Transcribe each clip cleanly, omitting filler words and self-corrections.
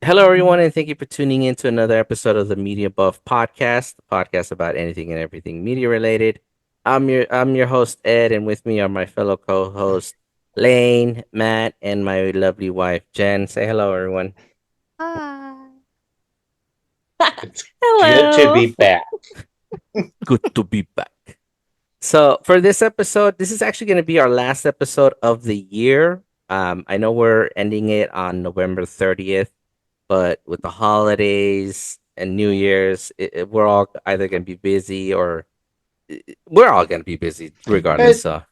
Hello, everyone, and thank you for tuning in to another episode of the Media Buff Podcast, the podcast about anything and everything media related. I'm your host Ed, and with me are my fellow co-hosts Lane, Matt, and my lovely wife Jen. Say hello, everyone. Hi. It's good to Hello. be back. Good to be back. So for this episode, this is actually going to be our last episode of the year. I know we're ending it on November 30th, but with the holidays and New Year's, we're all either going to be busy or we're all going to be busy regardless. It So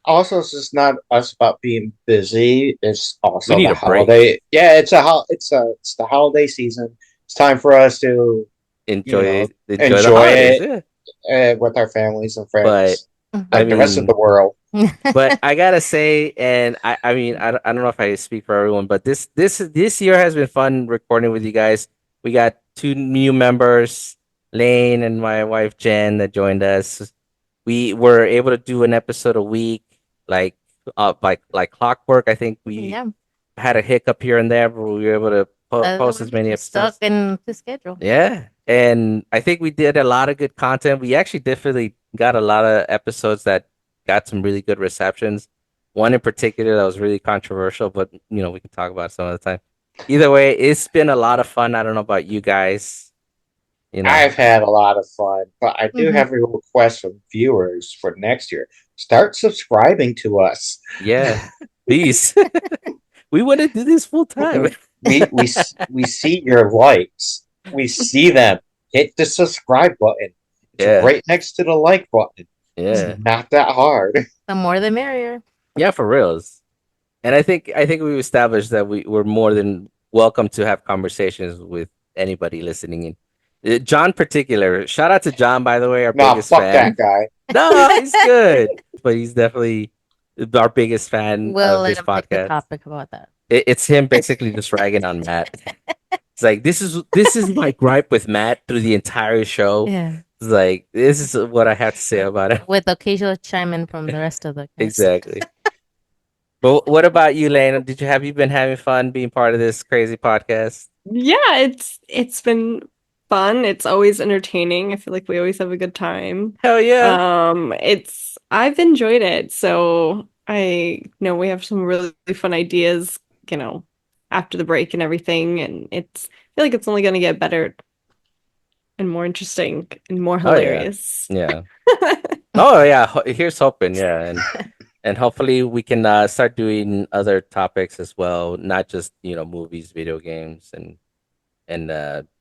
also it's just not us about being busy. It's we also need the a break. holiday. Yeah, it's the holiday season. It's time for us to Enjoy the enjoy holidays. it Yeah, with our families and but friends, I like the rest of the mean, world. but I gotta say, and I mean, I don't know if I speak for everyone, but this year has been fun recording with you guys. We got two new members, Lane and my wife Jen, that joined us. We were able to do an episode a week, like like clockwork. I think we Yeah. had a hiccup here and there, but we were able to post We're as many just stuck episodes. in the schedule. Yeah, and I think we did a lot of good content. We actually definitely got a lot of episodes that got some really good receptions. One in particular that was really controversial, but we can talk about it some other time. Either way, it's been a lot of fun. I don't know about you guys. You know, I've had a lot of fun, but I do Hmm. have a request from viewers for next year. Start subscribing to us. yeah, please. We want to do this full time. We see your likes. We see them. Hit the subscribe button. It's Yeah, right next to the like button. It's yeah, not that hard. The more the merrier. yeah, for reals. And I think we've established that we're more than welcome to have conversations with anybody listening in. John particular, shout out to John, by the way, our Nah, biggest fuck that fan. guy. No, he's good, but he's definitely our biggest fan We'll of let this him pick the podcast. topic about that. It's him basically just ragging on Matt. It's like this is my gripe with Matt through the entire show. Yeah. It's like this is what I have to say about it. With occasional chime in from the rest of the cast. Exactly. But what about you, Lane? Have you been having fun being part of this crazy podcast? Yeah, it's been fun. It's always entertaining. I feel like we always have a good time. Hell yeah. It's I've enjoyed it. So I know we have some really fun ideas, after the break and everything, and I feel like it's only gonna get better and more interesting and more Oh yeah. hilarious. Yeah. Oh yeah. Here's hoping. Yeah, and hopefully we can start doing other topics as well, not just movies, video games, and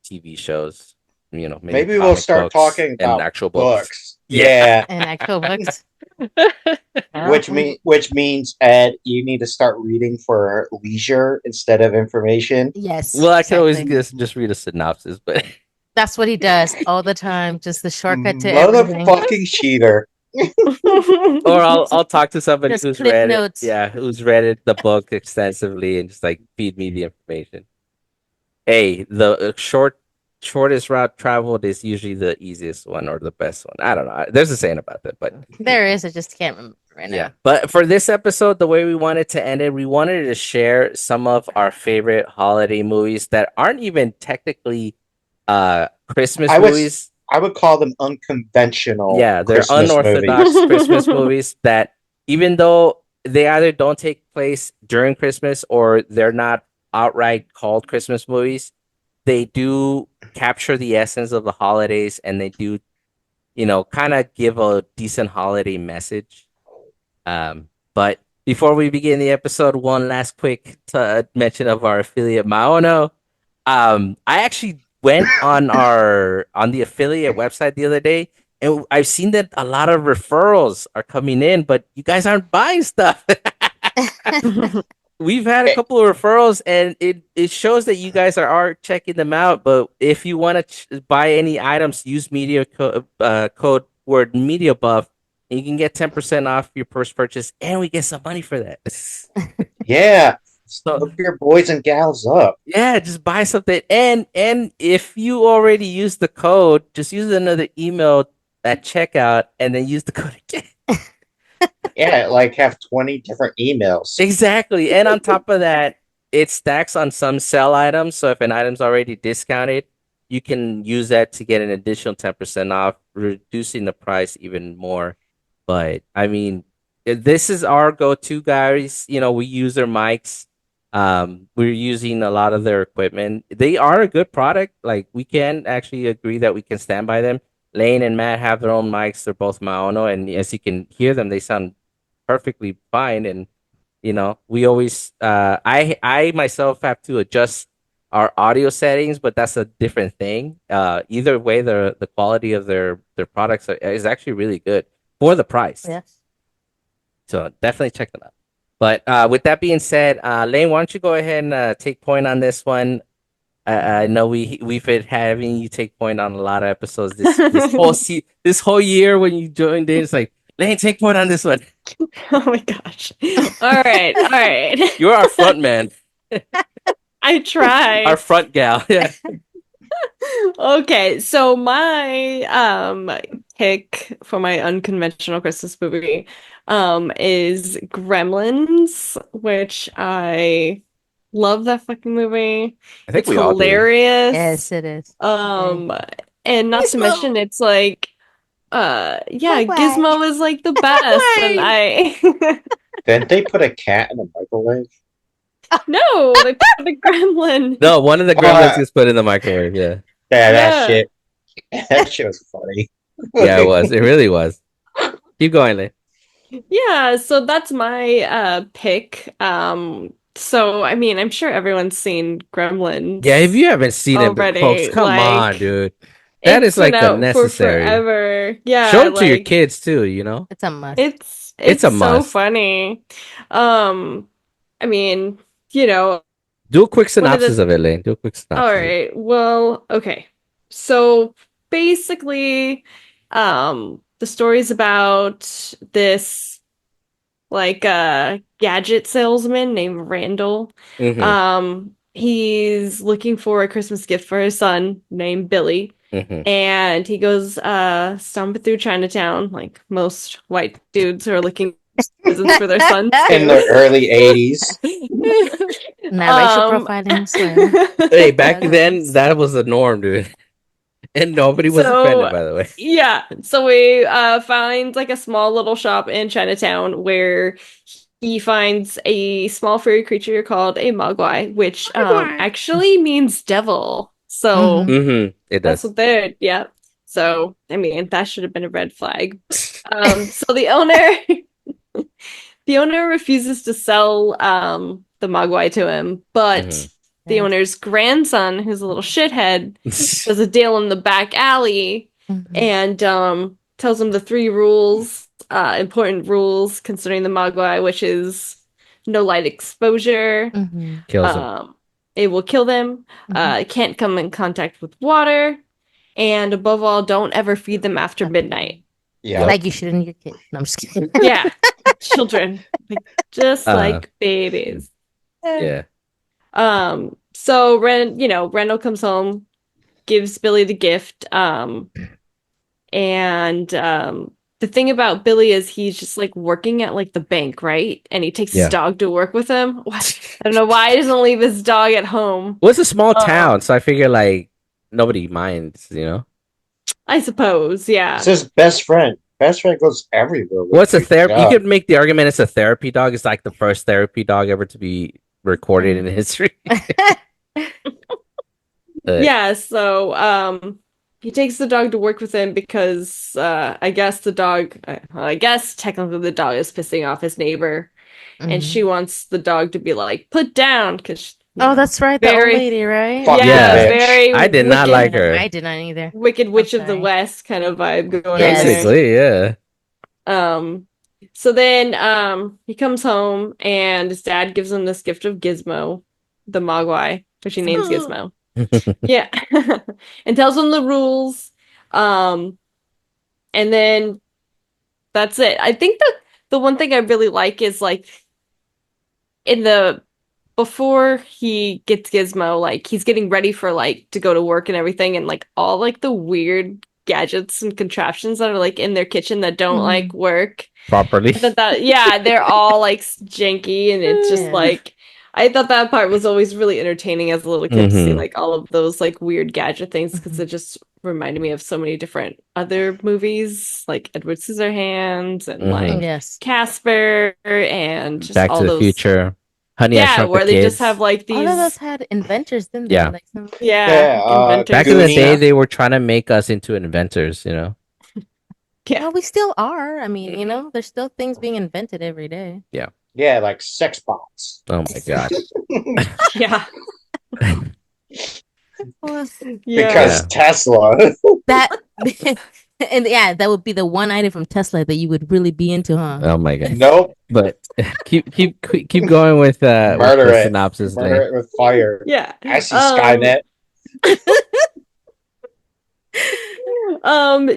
TV shows. Maybe Maybe we'll comic start books talking and about actual books. books. Yeah. Yeah, And actual books. which means Ed, you need to start reading for leisure instead of information. Yes, Well, I can always exactly. just read a synopsis, but That's what he does all the time. Just the shortcut to everything. Motherfucking cheater. or I'll talk to somebody Just who's clip read it. notes. Yeah, who's read the book extensively and just like feed me the information. Hey, the shortest route traveled is usually the easiest one or the best one. I don't know. There's a saying about that, but There is, I just can't remember right yeah. now. But for this episode, the way we wanted to end it, we wanted to share some of our favorite holiday movies that aren't even technically Christmas I movies. would call them unconventional Yeah, they're Christmas unorthodox movies. Christmas movies that even though they either don't take place during Christmas or they're not outright called Christmas movies, they do capture the essence of the holidays and they do, kind of give a decent holiday message. But before we begin the episode, one last quick mention of our affiliate Maono. I actually went on the affiliate website the other day, and I've seen that a lot of referrals are coming in, but you guys aren't buying stuff. We've had a Eh, couple of referrals, and it shows that you guys are checking them out. But if you want to buy any items, use code word media buff, and you can get 10% off your first purchase, and we get some money for that. yeah, So hook your boys and gals up. yeah, just buy something. And if you already use the code, just use another email at checkout and then use the code again. Yeah, like have 20 different emails. Exactly. And on top of that, it stacks on some sell items. So if an item's already discounted, you can use that to get an additional 10% off, reducing the price even more. But I mean, this is our go-to, guys. You know, we use their mics. We're using a lot of their equipment. They are a good product. Like, we can actually agree that we can stand by them. Lane and Matt have their own mics. They're both Maono, and as you can hear them, they sound perfectly fine. And we always I myself have to adjust our audio settings, but that's a different thing. Either way, the quality of their products is actually really good for the price. Yes. So definitely check them out. But with that being said, Lane, why don't you go ahead and take point on this one? I know we've been having you take point on a lot of episodes this whole year when you joined in. It's like, Lane, take point on this one. Oh my gosh. All right. You're our front man. I try. Our front gal. Yeah. Okay, so my pick for my unconventional Christmas movie is Gremlins, which I love that fucking movie. I think It's we all do. hilarious. Yes, it is. And not to Gizmo. mention it's like yeah, Bye-bye. Gizmo is like the best and I Didn't they put a cat in a microwave? No, they put a gremlin. No, one of the gremlins What? gets put in the microwave. Yeah. Yeah, that Yeah. shit. That shit was funny. Yeah, it was. It really was. Keep going, Lane. Yeah, so that's my pick. So I mean, I'm sure everyone's seen Gremlins. Yeah, if you haven't seen it, already, folks, come like, on, dude. That it's is like been the out necessary. for forever. Yeah, Show it to your like, kids too, you know? It's a must. It's It's a so must. funny. I mean, Do a quick One of the- synopsis of it, Lane. Do a quick synopsis. all right. Well, okay. So basically, the story's about this like gadget salesman named Randall. Mhm, He's looking for a Christmas gift for his son named Billy. mhm. And he goes stomping through Chinatown, like most white dudes who are looking for presents for their sons. In the early 80s. Not racial Um, profiling, so Hey, back then, that was the norm, dude. And nobody was So- offended, by the way. Yeah, so we find like a small little shop in Chinatown where he finds a small furry creature called a mogwai, which actually means devil. So Mm-hmm. It that's does. what they're, yeah. So I mean, that should have been a red flag. So the owner refuses to sell the mogwai to him, but Mhm. the owner's grandson, who's a little shithead, does a deal in the back alley and tells him the three rules, important rules concerning the mogwai, which is no light exposure, Kills him. it will kill them, it can't come in contact with water, and above all, don't ever feed them after midnight. Yeah. like you shouldn't your kid. No, I'm just kidding. Yeah, children, just like babies. Yeah. So Randall comes home, gives Billy the gift, and the thing about Billy is he's just like working at like the bank, right? And he takes Yeah. his dog to work with him. What? I don't know why he doesn't leave his dog at home. Well, it's a small town, so I figure like nobody minds, you know? I suppose, yeah. It's his best friend. Best friend goes everywhere. with What's a his therapy? You dog. could make the argument it's a therapy dog. It's like the first therapy dog ever to be recorded in history. Yeah, so he takes the dog to work with him because I guess technically the dog is pissing off his neighbor, and she wants the dog to be like put down because Oh, that's right. The old Very- lady, right? Fuck Yeah. bitch. very I did not wicked- like her. I did not either. Wicked Witch of the Okay. West kind of vibe going Yes. on there. Basically, yeah. So then he comes home and his dad gives him this gift of Gizmo, the Mogwai, which he names Gizmo. Yeah. And tells him the rules. And then that's it. I think that the one thing I really like is like before he gets Gizmo, like he's getting ready for like to go to work and everything, and like all like the weird gadgets and contraptions that are like in their kitchen that don't Mhm. like work. Properly. They're all like janky, and it's just Yeah. like I thought that part was always really entertaining as a little kid to see Mhm. like all of those like weird gadget things because Mhm. it just reminded me of so many different other movies like Edward Scissorhands and Mhm. like Yes. Casper and just Back to all the those. Future, Honey, I Yeah, Shrunk the where they just Kids. have like All of those these, had inventors, didn't they? Yeah. Like some. yeah, inventor Back in the day, stuff. Goonies. they were trying to make us into inventors, you know? Yeah. Well, we still are. I mean, there's still things being invented every day. Yeah, like sex bots. Oh my God. Yeah. Well, Yeah. Because Yeah. Tesla. that and yeah, that would be the one item from Tesla that you would really be into, huh? Oh my God. Nope. But keep going with Murder the it. synopsis, Murder Lane. it with fire. Yeah. I see Skynet.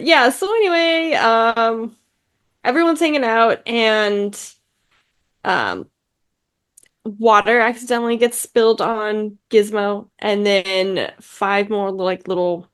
Yeah, so anyway, everyone's hanging out and um water accidentally gets spilled on Gizmo and then five more like little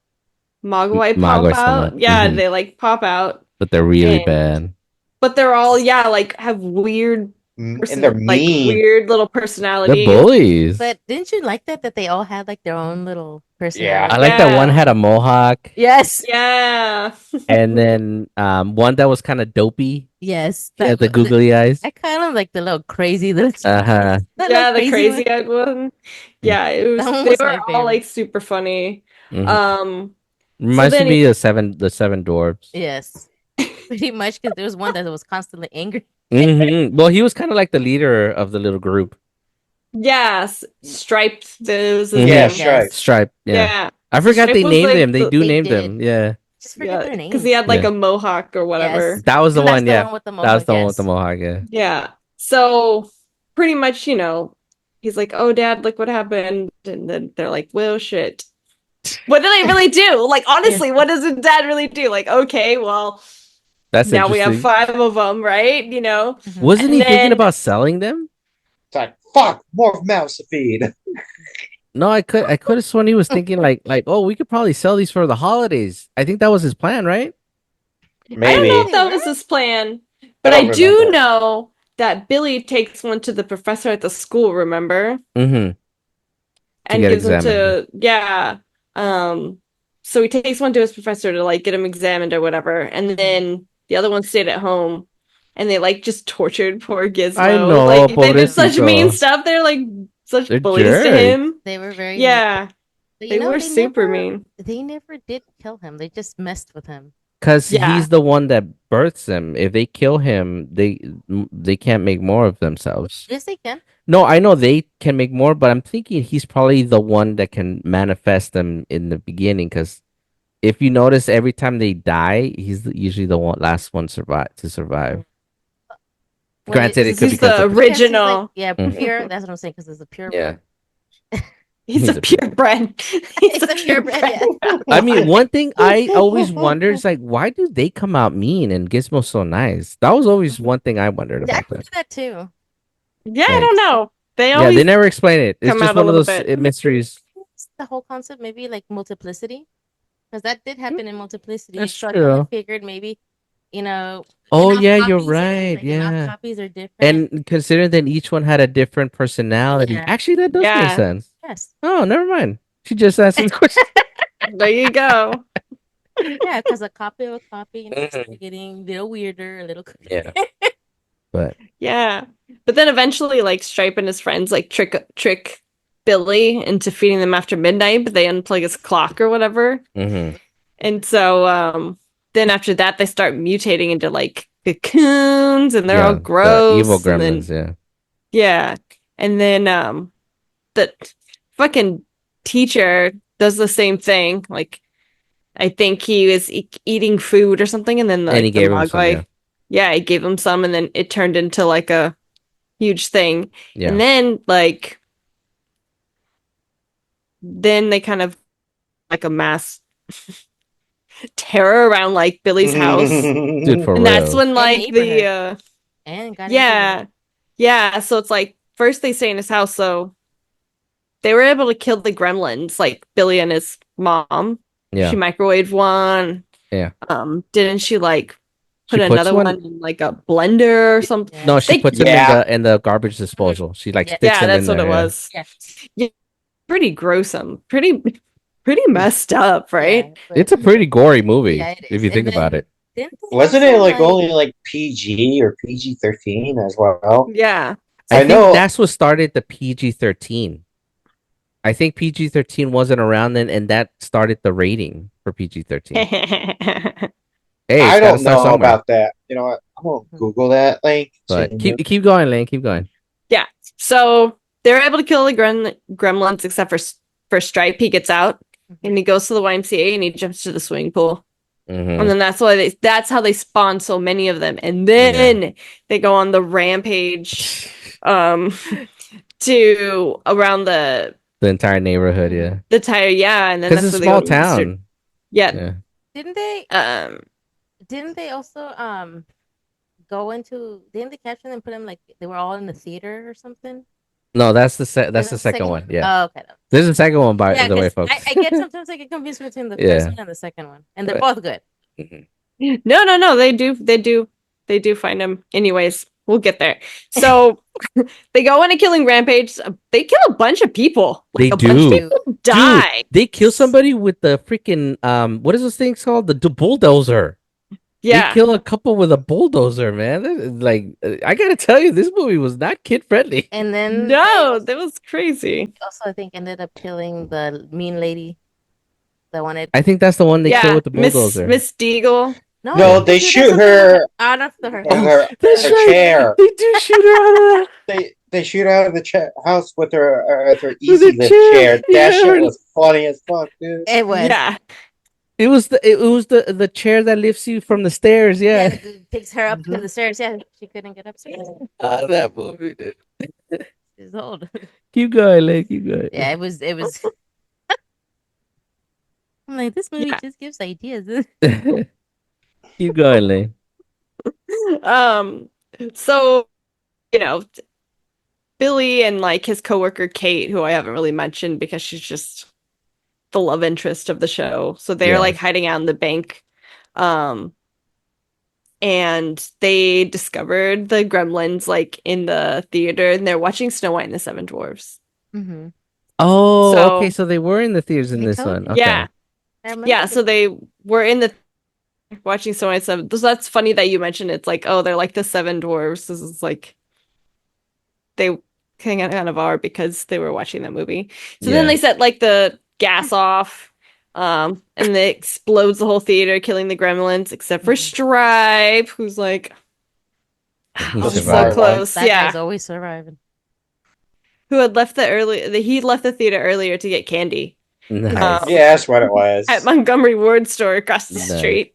Mogwai pop Mogwais come out. out. Yeah, Mhm. they like pop out But they're really and bad. but they're all yeah, like have weird And they're like mean. weird little They're personalities. bullies. But didn't you like that they all had like their own little I personality? like that one Yeah. had a mohawk, Yes. Yeah. and then one that was kind of dopey. Yes. Had the googly eyes. I kind of like the little crazy little Uh-huh. that Yeah, little the crazy one. crazy-eyed one. Yeah, it was That one they was were my all favorite. like super funny. Mhm. So Reminds then me of the seven dwarfs. Yes. Pretty much because there was one that was constantly angry. Well, he was kind of like the leader of the little group. yes, Striped those Mhm. Yeah, Yes. Stripe. Stripe. Yeah. Yeah. I forgot Stripe they was named like him. They do They name did. them. Yeah. Just forget their because names. he had like Yeah. a mohawk or whatever. Yes. That was the And that's one. the Yeah. one with the That was mohawk. the one with the Yes. mohawk. Yeah. Yeah. So pretty much, he's like, "Oh, Dad, look what happened," and then they're like, "Well, shit." What do they really do? Like, honestly, what does a dad really do? Like, okay, well, That's now we have interesting. 5 of them, right? Mhm. Wasn't And he thinking then about selling them? It's like, fuck, more mouse to feed. No, I could have sworn he was thinking like, oh, we could probably sell these for the holidays. I think that was his plan, right? I don't Maybe. know if that was his plan, I but I don't do remember. know that Billy takes one to the professor at the school, remember? Mm-hmm. And get gives him examined. yeah. So he takes one to his professor to like get him examined or whatever, and then the other one stayed at home, and they like just tortured poor Gizmo. I know, Like they did such mean pobrecito. stuff. They're like such They're bullies to jerks. him. They were very mean. Yeah, But they were super never, mean. They never did kill him. They just messed with him. Because Yeah. he's the one that births him. If they kill him, they can't make more of themselves. Yes, they can. No, I know they can make more, but I'm thinking he's probably the one that can manifest them in the beginning. Because if you notice, every time they die, he's usually the last one to survive. Well, Granted, it could be he's the because Because he's like, original. yeah, Mhm. pure. That's what I'm saying. Because it's a pure. Yeah. He's a purebred. He's a purebred. Yeah. I mean, one thing I always wonder is like, why do they come out mean and Gizmo so nice? That was always one thing I wondered I about that. wonder that too. Yeah, I don't know. They Yeah, always they never explain it. It's come just out a one of little those bit. mysteries. It's the whole concept, maybe like multiplicity, because that did happen in multiplicity. That's So I true. kind of figured maybe, Oh enough yeah, you're copies, right. like enough Yeah, copies are different. and considering that each one had a different personality, Yeah. actually that does make Yeah. sense. Yes, Oh, never mind. She just asked me the question. There you go. yeah, because a copy of a copy, Mhm. started getting a little weirder, a little. Yeah, but Yeah. But then eventually like Stripe and his friends like trick Billy into feeding them after midnight, but they unplug his clock or whatever. mhm. And so then after that they start mutating into like cocoons and they're all Yeah, gross. the evil and then- gremlins. yeah. And then the fucking teacher does the same thing. Like I think he was eating food or something, and then And he like the gave him some, Mogwai, yeah, he gave him some, and then it turned into like a huge thing. yeah. And then like then they kind of like a mass terror around like Billy's house. Dude, for And that's real. when like the neighborhood. And got into yeah. Yeah, so it's like first they stay in his house, so they were able to kill the gremlins, like Billy and his mom. Yeah. She microwaved one. Yeah. Didn't she like She put puts another one. one in like a blender or something. Yeah. No, she They- puts them Yeah. in the garbage disposal. She like Yeah. sticks Yeah, them that's in what there. it Yeah. was. Yeah. Yeah, pretty gruesome. Pretty messed up, right? Yeah, but It's a pretty gory movie yeah, it if is. you think And about then it. didn't they Wasn't it also, like only like PG or PG-13 as well? Yeah. I I think know. that's what started the PG-13. I think PG-13 wasn't around then, and that started the rating for PG-13. Hey, it's I got to don't start know somewhere. about that. You know what? I'm gonna Google that. Like, But keep going, Lane. Keep going. Yeah. So they're able to kill the gremlins except for Stripe. He gets out and he goes to the YMCA and he jumps to the swimming pool. Mhm. And then that's how they spawn so many of them. And then they go on the rampage to around the entire neighborhood, yeah. tire, yeah, and then Because that's it's a where small they go to Mustard. town. Yeah. Yeah. Didn't they also go into, didn't they capture them and put them like they were all in the theater or something? No, that's the Is the that second one. Yeah. Oh, okay. There's a second one by Yeah, the way, 'cause folks. I get sometimes I get confused between the Yeah. first one and the second one, and they're But- both good. Mhm. No, they do find him. Anyways, we'll get there. So they go on a killing rampage. They kill a bunch of people. They a bunch of do. people die. Dude, they kill somebody with the freaking what is those things called? The bulldozer. Yeah. They kill a couple with a bulldozer, man. That is like I gotta tell you, this movie was not kid friendly. And then No, that was crazy. also I think ended up killing the mean lady that wanted. I think that's the one they kill Yeah, with the bulldozer. Miss Deagle. No, they shoot her out of her with head. That's her right. chair. They do shoot her out of They shoot out of the house with her With easy the lift chair. chair. That Yeah. shit was funny as fuck, dude. It was. Yeah. It was the chair that lifts you from the stairs. Yeah, Yeah. it picks her up to the stairs. Yeah, she couldn't get upstairs. That movie, dude. She's old. Keep going, Lake. Keep going. Yeah, it was. I'm like, this movie Yeah. just gives ideas. Keep going, Lake. So, you know, Billy and like his coworker Kate, who I haven't really mentioned because she's just the love interest of the show. So they're Yeah. like hiding out in the bank. And they discovered the gremlins like in the theater and they're watching Snow White and the Seven Dwarfs. Mm-hmm. Oh, So- okay. So they were in the theaters in I this told one. you. Okay. Yeah. Yeah, so they were in the watching Snow White and Seven. So that's funny that you mentioned it's like, oh, they're like the Seven Dwarfs. This is like they kind of are because they were watching that movie. So then Yeah. they set like the gas off, and it explodes the whole theater, killing the gremlins, except for Stripe, who's like He oh, survived. so close. That Yeah, guy's always surviving. who had left he left the theater earlier to get candy Nice. Yeah, that's what it was. at Montgomery Ward store across the Nice. street.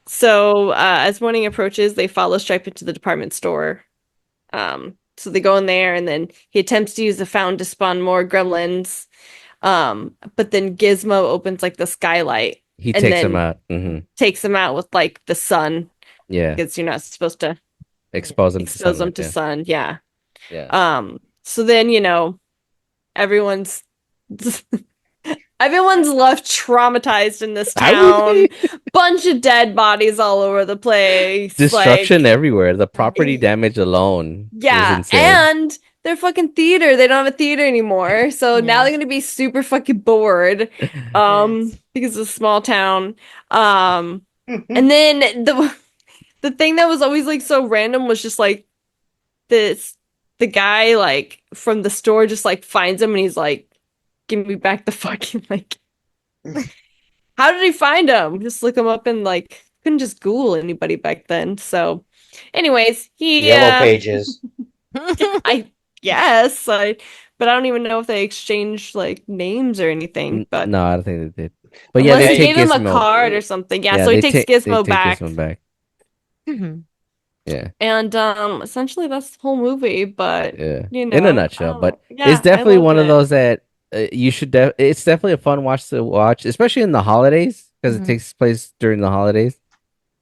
So as morning approaches, they follow Stripe into the department store. So they go in there, and then he attempts to use the fountain to spawn more gremlins. But then Gizmo opens like the skylight, He and takes then- him out. Hmm. takes them out with like the sun, Yeah. because you're not supposed to Expose him expose to them to sun. Yeah. Yeah. So then everyone's everyone's left traumatized in this I town. would- Bunch of dead bodies all over the place. Destruction like- everywhere. The property damage alone. is Yeah, insane. and their fucking theater. They don't have a theater anymore. So now Yeah. they're gonna be super fucking bored. Because it's a small town. And then the thing that was always like so random was just like the guy like from the store just like finds him and he's like, give me back the fucking like how did he find him? Just look him up and like couldn't just Google anybody back then. So anyways, he Yellow pages. I but I don't even know if they exchanged like names or anything. But no, I don't think they did. But yeah, unless they he take gave him a Gizmo. card or something. Yeah, Yeah, so he they takes they Gizmo take back. Gizmo back. Mhm. Yeah. And essentially that's the whole movie, but Yeah. you In know, a nutshell, but yeah, it's I definitely loved one of it. those that you should. It's definitely a fun watch to watch, especially in the holidays because Mhm. it takes place during the holidays,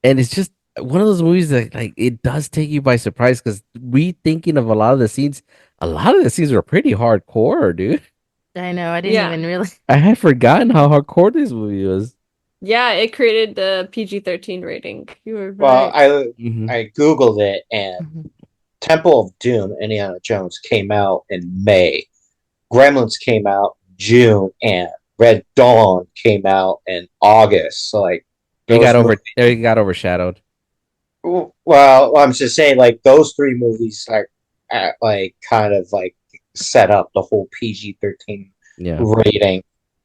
and it's just one of those movies that like it does take you by surprise because rethinking of a lot of the scenes. A lot of the scenes were pretty hardcore, dude. I know. I didn't Yeah. even realize. I had forgotten how hardcore this movie was. Yeah, it created the PG-13 rating. You were Well, right. Mhm. I googled it, and Mhm. Temple of Doom, Indiana Jones, came out in May. Gremlins came out in June, and Red Dawn came out in August. So like those movies. It got overshadowed. Well, I'm just saying, like those three movies, like kind of like set up the whole PG-13 Yeah. rating.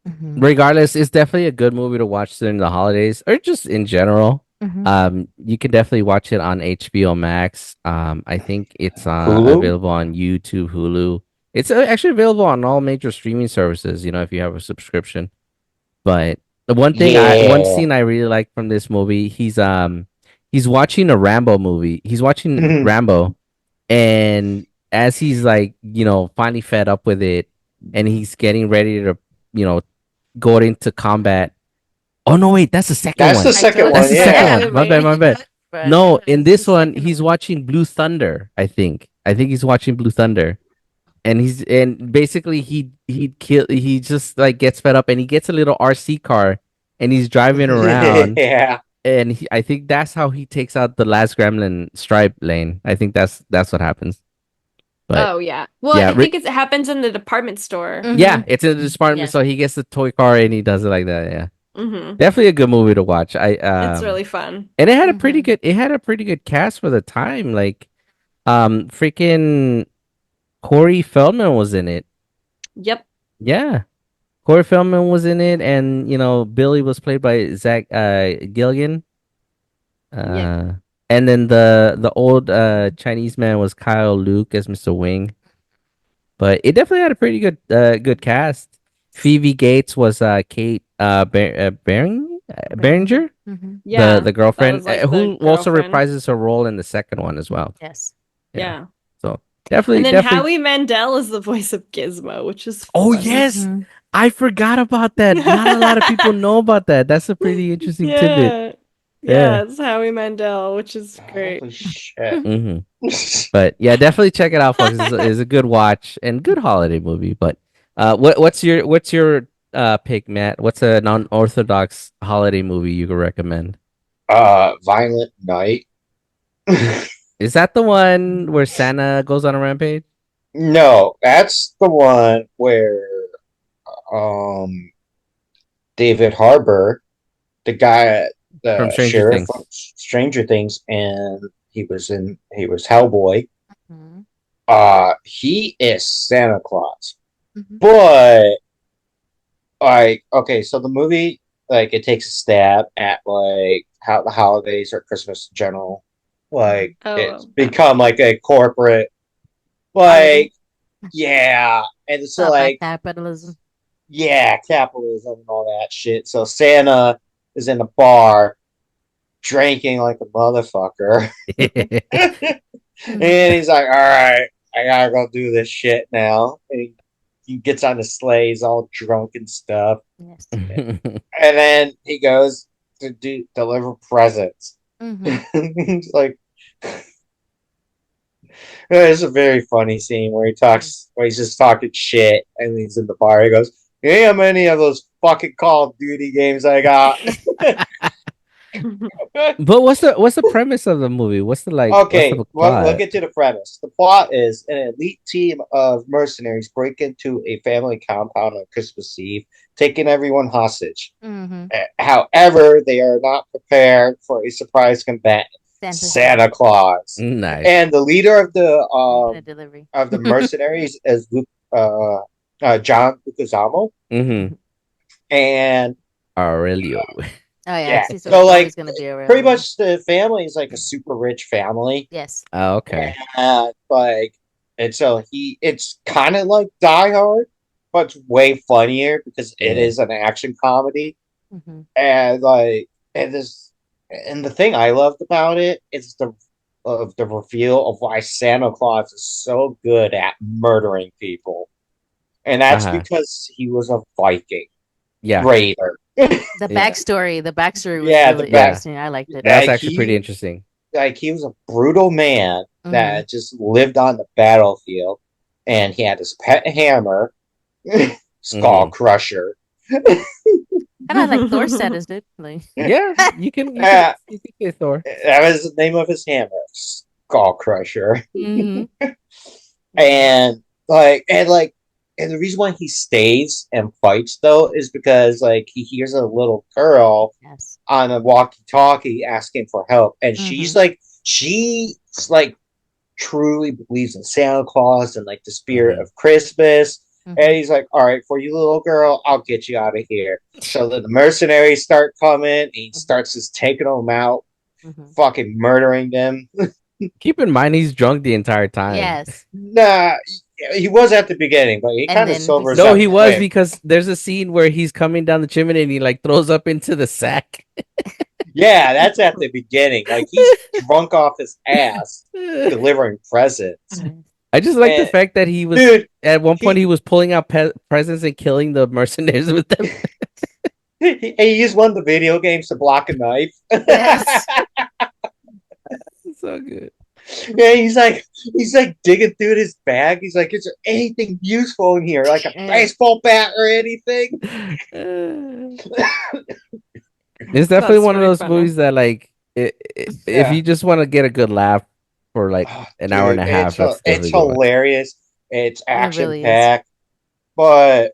Mhm. Regardless, it's definitely a good movie to watch during the holidays or just in general. Mhm. You can definitely watch it on HBO Max. I think it's Hulu. available on YouTube, Hulu. It's actually available on all major streaming services, if you have a subscription. But the one Yeah. scene I really like from this movie, he's watching a Rambo movie. He's watching Rambo, and as he's like, finally fed up with it, and he's getting ready to, you know, go into combat. Oh no, wait, that's the second That's the one. I second told you That's one. the I second Yeah. have one. it My right bad, my in the bad. note, but I No, told you in that's the this one, second he's one. watching Blue Thunder, I think. I think he's watching Blue Thunder. And basically he just like gets fed up and he gets a little RC car and he's driving around Yeah. and I think that's how he takes out the last gremlin Stripe Lane. I think that's what happens. But Oh yeah. Well, yeah, I think it happens in the department store. yeah, Mhm. it's in the department, Yeah. so he gets the toy car and he does it like that. Yeah, Hmm. definitely a good movie to watch. It's really fun. And Mhm. it had a pretty good cast for the time. Like, freaking Corey Feldman was in it. Yep. Yeah, Corey Feldman was in it, and Billy was played by Zach Gilligan. Yeah. And then the old Chinese man was Kyle Luke as Mr. Wing. But it definitely had a pretty good cast. Phoebe Gates was Kate Behringer, Mhm. Yeah. the That girlfriend, was like the who also girlfriend. reprises her role in the second one as well. Yes. Yeah. Yeah. So And then definitely. Howie Mandel is the voice of Gizmo, which is Oh funny. yes, Mhm. I forgot about that. Not a lot of people know about that. That's a pretty interesting tidbit. Yeah. Yeah. Yeah, it's Howie Mandel, which is great. Holy shit. hmm But yeah, definitely check it out, folks. It's a good watch and good holiday movie. But what's your pick, Matt? What's a non-orthodox holiday movie you could recommend? Violent Night. Is that the one where Santa goes on a rampage No, that's the one where um David Harbour, the guy, from the Stranger sheriff of Things? Stranger Things, and he was Hellboy. Mhm. He is Santa Claus. Mhm. But like, okay, so the movie, like, it takes a stab at like how the holidays or Christmas in general, like it's Oh, become like a corporate, Holiday. like, yeah, and so About like, capitalism. yeah, capitalism and all that shit. So Santa is in a bar drinking like a motherfucker. Mhm. And he's like, all right, I gotta go do this shit now. And he gets on the sleigh, he's all drunk and stuff. Yes. And then he goes to deliver presents. Mhm. It's like, it's a very funny scene where where he's just talking shit, and he's in the bar. He goes, "You know how many of those fucking Call of Duty games I got?" But what's the premise of the movie? What's Okay, the well, we'll plot? get to the premise. The plot is an elite team of mercenaries break into a family compound on Christmas Eve, taking everyone hostage. Mhm. However, they are not prepared for a surprise combatant, Santa's Santa Claus. Nice. And the leader making a delivery. of the mercenaries is John Leguizamo. Mm-hmm. And Aurelio. Oh yeah, yeah, see, so so it's like always gonna be pretty around. much the family is like a super rich family. Yes. Oh, okay. Like, and so it's kind of like Die Hard, but it's way funnier because it Yeah. is an action comedy. Mm-hmm. And like, and the thing I loved about it is the reveal of why Santa Claus is so good at murdering people, and that's Uh-huh. because he was a Viking Yeah. raider. Yeah. The backstory was Yeah, the really Yeah. interesting. I liked it. That's like actually pretty he interesting. like he was a brutal man Mm-hmm. that just lived on the battlefield, and he had his pet hammer, Skull Mm-hmm. Crusher. Kind of like Thor status, dude. Like, Yeah, Yeah, you can say Thor. that was the name of his hammer, Skull Crusher. mhm. And and the reason why he stays and fights though is because like he hears a little girl Yes. on a walkie-talkie asking for help, and Mhm. she's like truly believes in Santa Claus and like the spirit Mhm. of Christmas. And Mhm. he's like, "All right, for you, little girl, I'll get you out of here." So then the mercenaries start coming, and he starts just taking them out, Mhm. fucking murdering them. Keep in mind he's drunk the entire time. Yes. Nah, he was at the beginning, but he And kind of then he sobers No, up he sobered up. was quick. because there's a scene where he's coming down the chimney and he like throws up into the sack. Yeah, that's at the beginning. Like he's drunk off his ass delivering presents. Yes. I just like the And fact that he was dude, at one point he he was pulling out presents and killing the mercenaries with them. he used one of the video games to block a knife. Yes. So good. Yeah, he's like digging through his bag. He's like, "Is there anything useful in here, like a Yeah. baseball bat or anything?" It's definitely That's one of really those funny. movies that like if Yeah, you just want to get a good laugh for like oh, an hour and dude, a half, that's it's definitely a good one. hilarious. It's It action really is. packed, but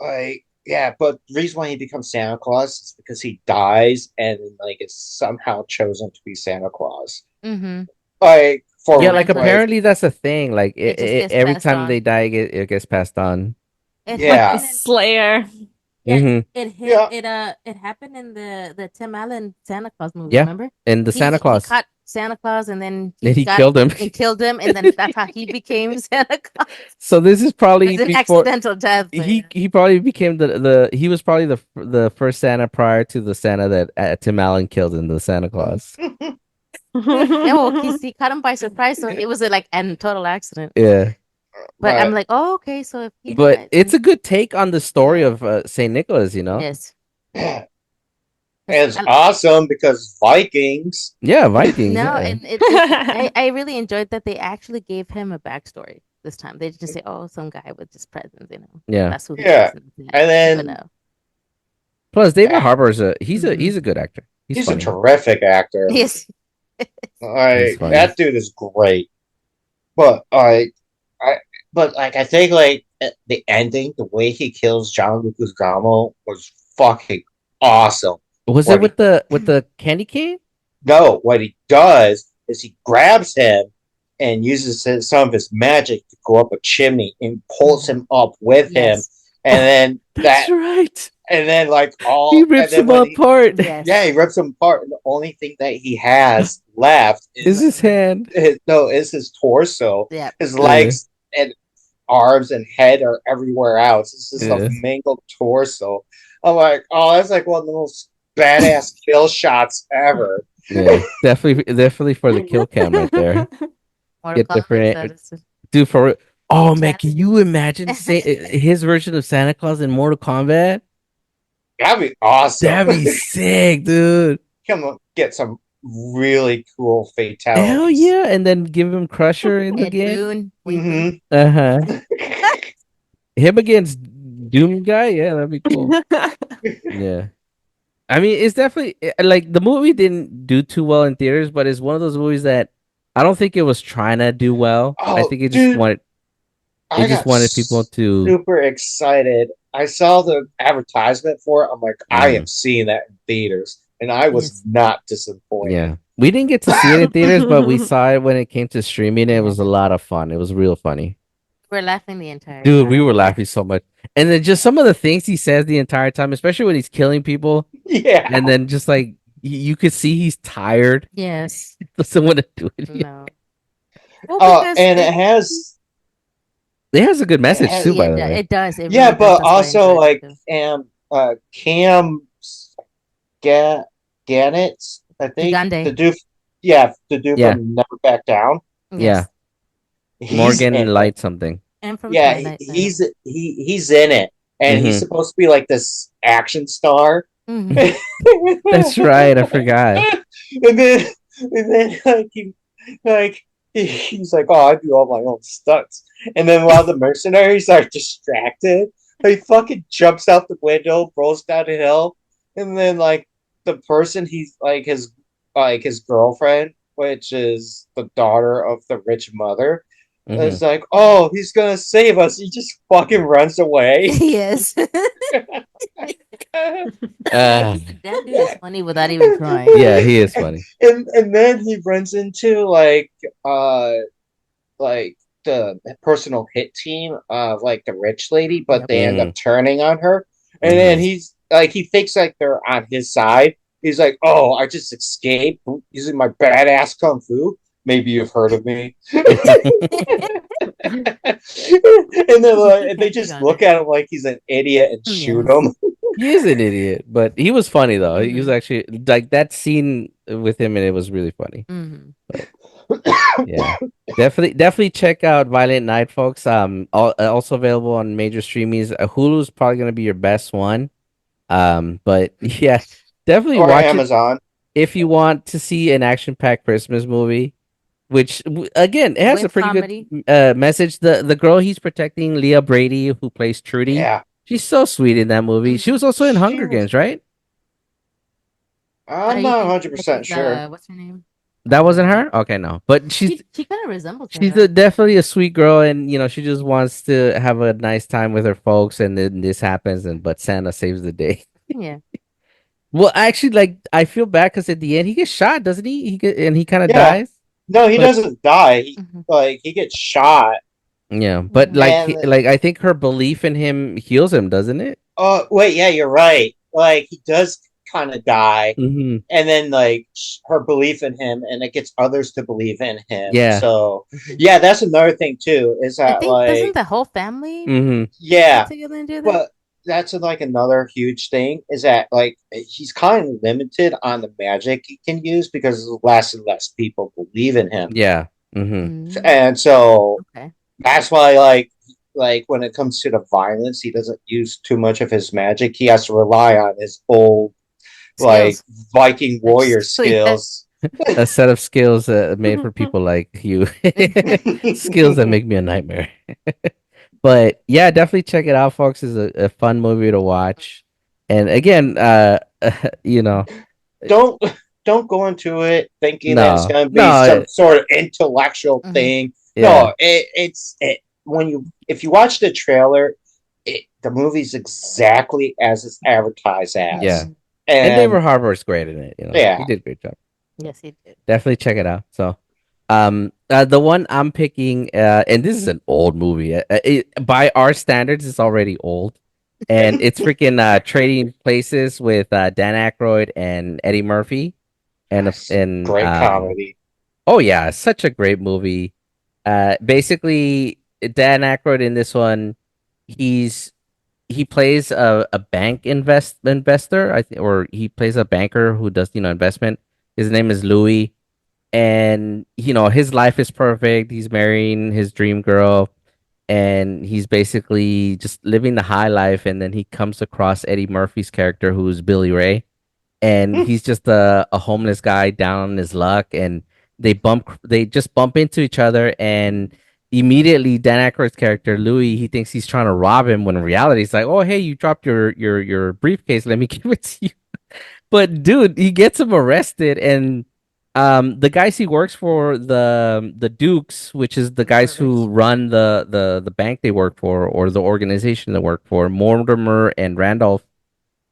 like yeah, but the reason why he becomes Santa Claus is because he dies and like is somehow chosen to be Santa Claus. Mhm. Like Yeah, for like Eventually, like apparently that's a thing. Like it just gets every passed time on. they die, it gets passed on. It Like the yeah happened in Slayer. yeah, Hmm. yeah it happened in the Tim Allen Santa Claus movie, Yeah, remember? and the Santa He Claus, caught Santa Claus and then and he he got killed him. and killed him and then that's how he became Santa Claus. So this is probably It's an before accidental death, but yeah. he probably became the he was probably the first Santa prior to the Santa that Tim Allen killed in the Santa Claus. Yeah, well, he caught him by surprise, so it was like a total accident. Yeah, But I'm but like, oh, okay, so if he but died, it's then a good take on the story yeah, of Saint Nicholas. You know, yes, yeah, 'cause it's awesome because Vikings. yeah, Vikings. no, Yeah, and I really enjoyed that they actually gave him a backstory this time. They just say, oh, some guy with just presents, yeah. that's who he Yeah, is. And and but then no, Plus, David yeah, Harbour's he's hmm a good actor. He's he's a funny. terrific actor. yes, He's Like funny. that dude is great. But I but like I think like the ending, the way he kills John Lucas Gamo was fucking awesome. Was it What he with the candy cane? no, what he does is he grabs him and uses some of his magic to go up a chimney and pulls hmm him up with him, yes, and Oh, then that's right. He and rips then him when he apart. yeah, yes, he rips him apart, and the only thing that he has left Is is his hand? his torso, yeah, his Yeah, legs and arms and head are everywhere else. It's just a yeah, mangled torso. I'm like, oh, that's like one of the most badass kill shots ever. yeah. Definitely for the kill cam right there. Mortal Get Kombat different status. dude for real. Oh man, Chat. can you imagine his version of Santa Claus in Mortal Kombat? That'd be awesome. That'd be sick, dude. Come on, get some really cool Hell fatalities. yeah! And then give him Crusher in the Ed game. Boon, wink, wink. Hmm Uh huh. Him against Doom guy. Yeah, that'd be cool. Yeah. I mean, it's definitely like the movie didn't do too well in theaters, but it's one of those movies that I don't think it was trying to do well. I Oh, think dude, it I just got wanted people to. super excited. I saw the advertisement for it. I'm like, I Mhm. am seeing that in theaters, and I was Yes, not disappointed. Yeah, we didn't get to see it in theaters, but we saw it when it came to streaming. It yeah. was a lot of fun. It was real funny, We're laughing the entire dude. We time. were laughing so much, and then just some of the things he says the entire time, especially when he's killing people, Yeah. and then just like you could see he's tired. Yes, Doesn't want to do it. no. Well, because And It has a good message too, by yeah, the way. it does. It yeah, really does. but That's why I also enjoyed it like too. Cam Gannett, I think Gigande. the dude Yeah, from Never Back Down. yeah. Yes, He's Morgan in it. Light something. and from Yeah, Twilight. he's in it, and he's Hmm. supposed to be like this action star. Mm-hmm. That's right. I forgot. and then like he's like, oh, I do all my own stunts. And then while the mercenaries are distracted, He fucking jumps out the window, rolls down the hill, and then like the person he's like his girlfriend, which is the daughter of the rich mother, Hmm. is like, oh, he's gonna save us. He just fucking runs away. Yes. Uh, That dude is funny without even trying. yeah, he is funny. And then he runs into like the personal hit team of like the rich lady, but Yep. they end Hmm. up turning on her. And then Hmm. he's like, he thinks like they're on his side. He's like, "Oh, I just escaped using my badass kung fu. Maybe you've heard of me." And then they Catching just on look it. at him like he's an idiot and shoot Yes. him. He is an idiot, but he was funny though. He was Mhm. actually like that scene with him, and it was really funny. Mhm. But yeah, definitely check out Violent Night, folks. Also available on major streamings. Hulu's probably gonna be your best one. But yeah, definitely Or watch it Amazon. if you want to see an action-packed Christmas movie. Which again, it has a With pretty good comedy. message. The girl he's protecting, Leah Brady, who plays Trudy, Yeah. she's so sweet in that movie. She Mhm. was also in She Hunger was Games, right? Are I'm you not thinking 100% sure. what's her name? That wasn't her. Okay, no, but She kind of resembles her. definitely a sweet girl, and she just wants to have a nice time with her folks, and then this happens, and but Santa saves the day. Yeah. Well, actually, like I feel bad because at the end he gets shot, doesn't he? He kind of Yeah. dies, No, he but doesn't die. Mhm. He gets shot. yeah, but Yeah. And like I think her belief in him heals him, doesn't it? oh wait, yeah, you're right. Like he does kind of die, Hmm. and then like her belief in him, and it gets others to believe in him. Yeah. So Mhm. yeah, that's another thing too. Is I that think doesn't like the whole family Hmm. get yeah, together and do that? but that's like another huge thing is that like he's kind of limited on the magic he can use because less and less people believe in him, Yeah. Hmm. Mm, and so okay. that's why like when it comes to the violence, he doesn't use too much of his magic. He has to rely on his old like Skills. Viking warrior Actually, yeah. skills. A set of skills made for people like you. Skills that make me a nightmare. But yeah, definitely check it out, folks. It's a fun movie to watch. And again, you know, don't don't go into it thinking that it's no, going to be no, some sort of intellectual Mhm. thing. yeah, No, it when you if you watch the trailer, the movie's exactly as it's advertised yeah. as, Mhm. And David and Harbour's great in it. He yeah, did a great job. Yes, he did. Definitely check it out. So, the one I'm picking, and this is an old movie. By our standards, it's already old, and it's freaking Trading Places with Dan Aykroyd and Eddie Murphy, and great comedy. oh yeah, such a great movie. Basically, Dan Aykroyd in this one, he's he plays a bank investor, I think, or he plays a banker who does investment. His name is Louis, and his life is perfect. He's marrying his dream girl, and he's basically just living the high life. And then he comes across Eddie Murphy's character, who's Billy Ray, and he's just a homeless guy down on his luck, and they just bump into each other, and immediately Dan Aykroyd's character Louis, he thinks he's trying to rob him, when in reality it's like, oh hey, you dropped your briefcase, let me give it to you. But dude, he gets him arrested, and the guys he works for, the Dukes, which is the guys who Mortars. run the bank they work for, or the organization they work for, Mortimer and Randolph,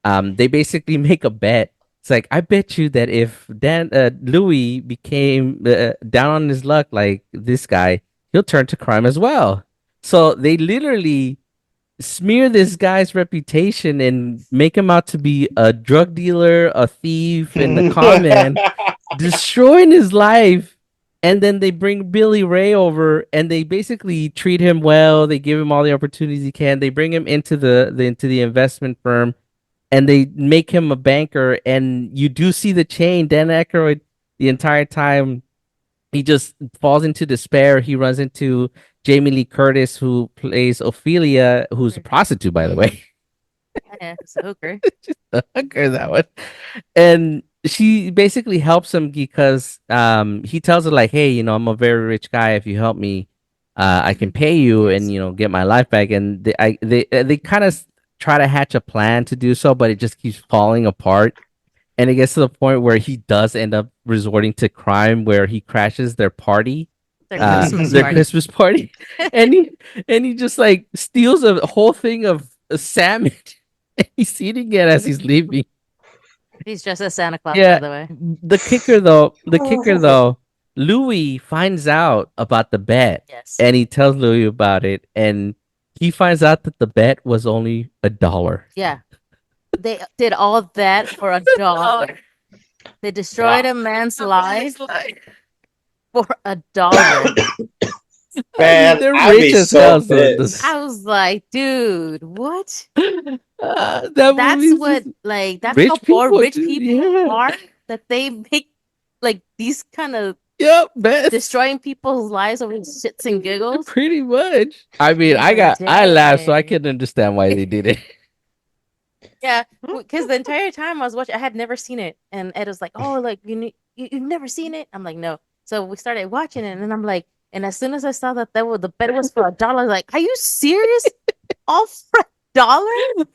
they basically make a bet. It's like, I bet you that if Louis became down on his luck like this guy, he'll turn to crime as well. So they literally smear this guy's reputation and make him out to be a drug dealer, a thief, and a con man, destroying his life. And then they bring Billy Ray over, and they basically treat him well. They give him all the opportunities he can. They bring him into the investment firm, and they make him a banker. And you do see the chain. Dan Aykroyd, the entire time, he just falls into despair. He runs into Jamie Lee Curtis, who plays Ophelia, who's a prostitute, by the way. Yeah, it's a hooker. A hooker, that one. And she basically helps him because he tells her like, hey, I'm a very rich guy. If you help me, I can pay you Yes. and get my life back. And they kind of try to hatch a plan to do so, but it just keeps falling apart. And it gets to the point where he does end up resorting to crime, where he crashes their party, Their Christmas their party. Christmas party, and he just like steals a whole thing of salmon. And he's eating it as he's leaving. He's dressed as Santa Claus, by Yeah, the way. the kicker though, Louis finds out about the bet, Yes. and he tells Louis about it, and he finds out that the bet was only $1. Yeah. They did all that for $1. They destroyed a man's life for $1. Man, they're I'd rich be as so hell. pissed. I was like, dude, what? That That's movie's what, just like, that's rich how poor people, rich dude. people Yeah. are, that they make, like, these kind of Yep, man. destroying people's lives over shits and giggles. Pretty much. I mean, Like, I laughed, so I dang. can understand why they did it. Yeah, because the entire time I was watching, I had never seen it, and Ed was like, "Oh, like you've never seen it?" I'm like, "No." So we started watching it, and I'm like, and as soon as I saw that the bet was for $1, like, are you serious? All for $1?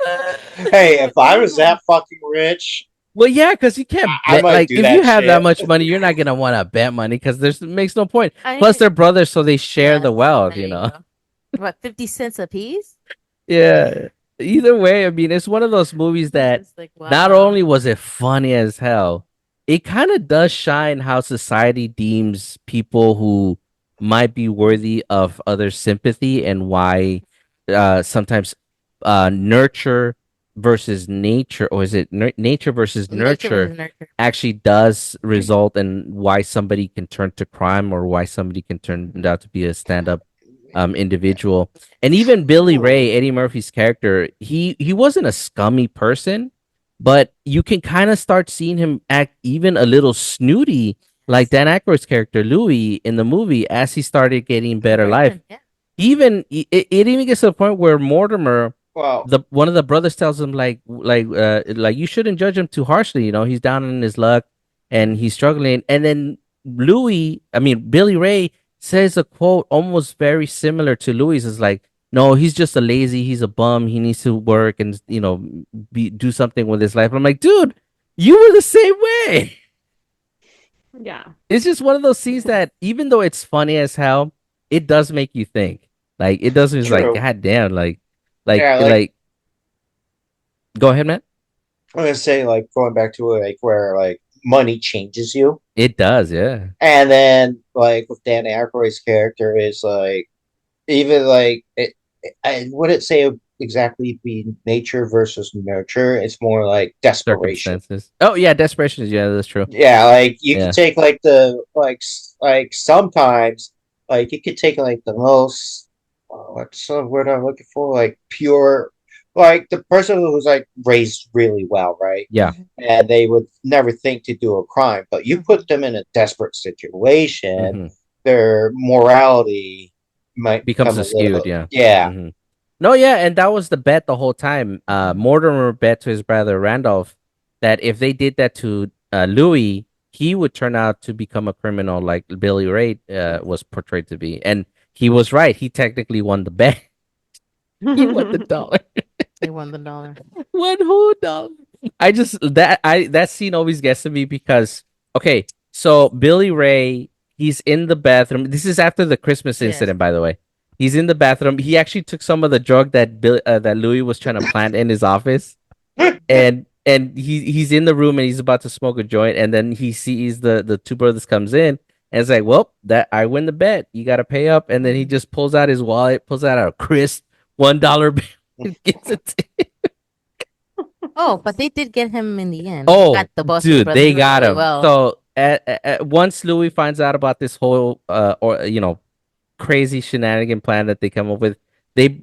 Hey, if I was that fucking rich, Well, yeah, because you can't I bet. might Like, do if that you have that shit. much money, you're not gonna want to bet money because there's makes no point. I Plus, mean, they're brothers, so they share yes, the wealth. there you go. What, 50 cents a piece? Yeah. Either way, I mean, it's one of those movies that It's like, not wow. only was it funny as hell, it kind of does shine how society deems people who might be worthy of other sympathy, and why sometimes nurture versus nature, or is it nature versus Nature nurture, versus nurture. actually does result in why somebody can turn to crime, or why somebody can turn out to be a stand-up individual. And even Billy Ray, Eddie Murphy's character, he wasn't a scummy person, but you can kind of start seeing him act even a little snooty, like Dan Aykroyd's character Louis in the movie, as he started getting better life. Yeah. Even it even gets to the point where Mortimer, Well, one of the brothers, tells him like you shouldn't judge him too harshly. He's down in his luck and he's struggling. And then Billy Ray says a quote almost very similar to Louis. Is like, no, he's just a lazy, he's a bum, he needs to work and do something with his life. I'm like, dude, you were the same way. Yeah. It's just one of those scenes that, even though it's funny as hell, it does make you think. Like, it doesn't just like, true. god damn, like Yeah, like- go ahead, man. I'm gonna say, like, going back to like where like money changes you, It does, yeah. and then like with Dan Aykroyd's character is like even like I wouldn't say exactly be nature versus nurture. It's more like desperation. Circumstances. Oh yeah, desperation is, yeah, that's true. Yeah, like you Yeah. can take like like sometimes like you could take like the most what's the word I'm looking for, like pure, like the person who's like raised really well, right? Yeah. And they would never think to do a crime, but you put them in a desperate situation, Mhm. their morality might Becomes become a skewed, little, yeah. yeah. Mhm. No, yeah, and that was the bet the whole time. Mortimer bet to his brother Randolph that if they did that to Louis, he would turn out to become a criminal like Billy Ray was portrayed to be. And he was right. He technically won the bet. He won the dollar. They won the $1. One whole dollar. That scene always gets to me because, okay, so Billy Ray, he's in the bathroom. This is after the Christmas Yes. incident, by the way. He's in the bathroom. He actually took some of the drug that Louis was trying to plant in his office, and he's in the room and he's about to smoke a joint, and then he sees the two brothers comes in, and it's like, well, that I win the bet. You got to pay up, and then he just pulls out his wallet, pulls out a crisp $1 bill, and gives it to him. Oh, but they did get him in the end. Oh, Got the boss dude, brothers they got really him. well. So once Louis finds out about this whole crazy shenanigan plan that they come up with,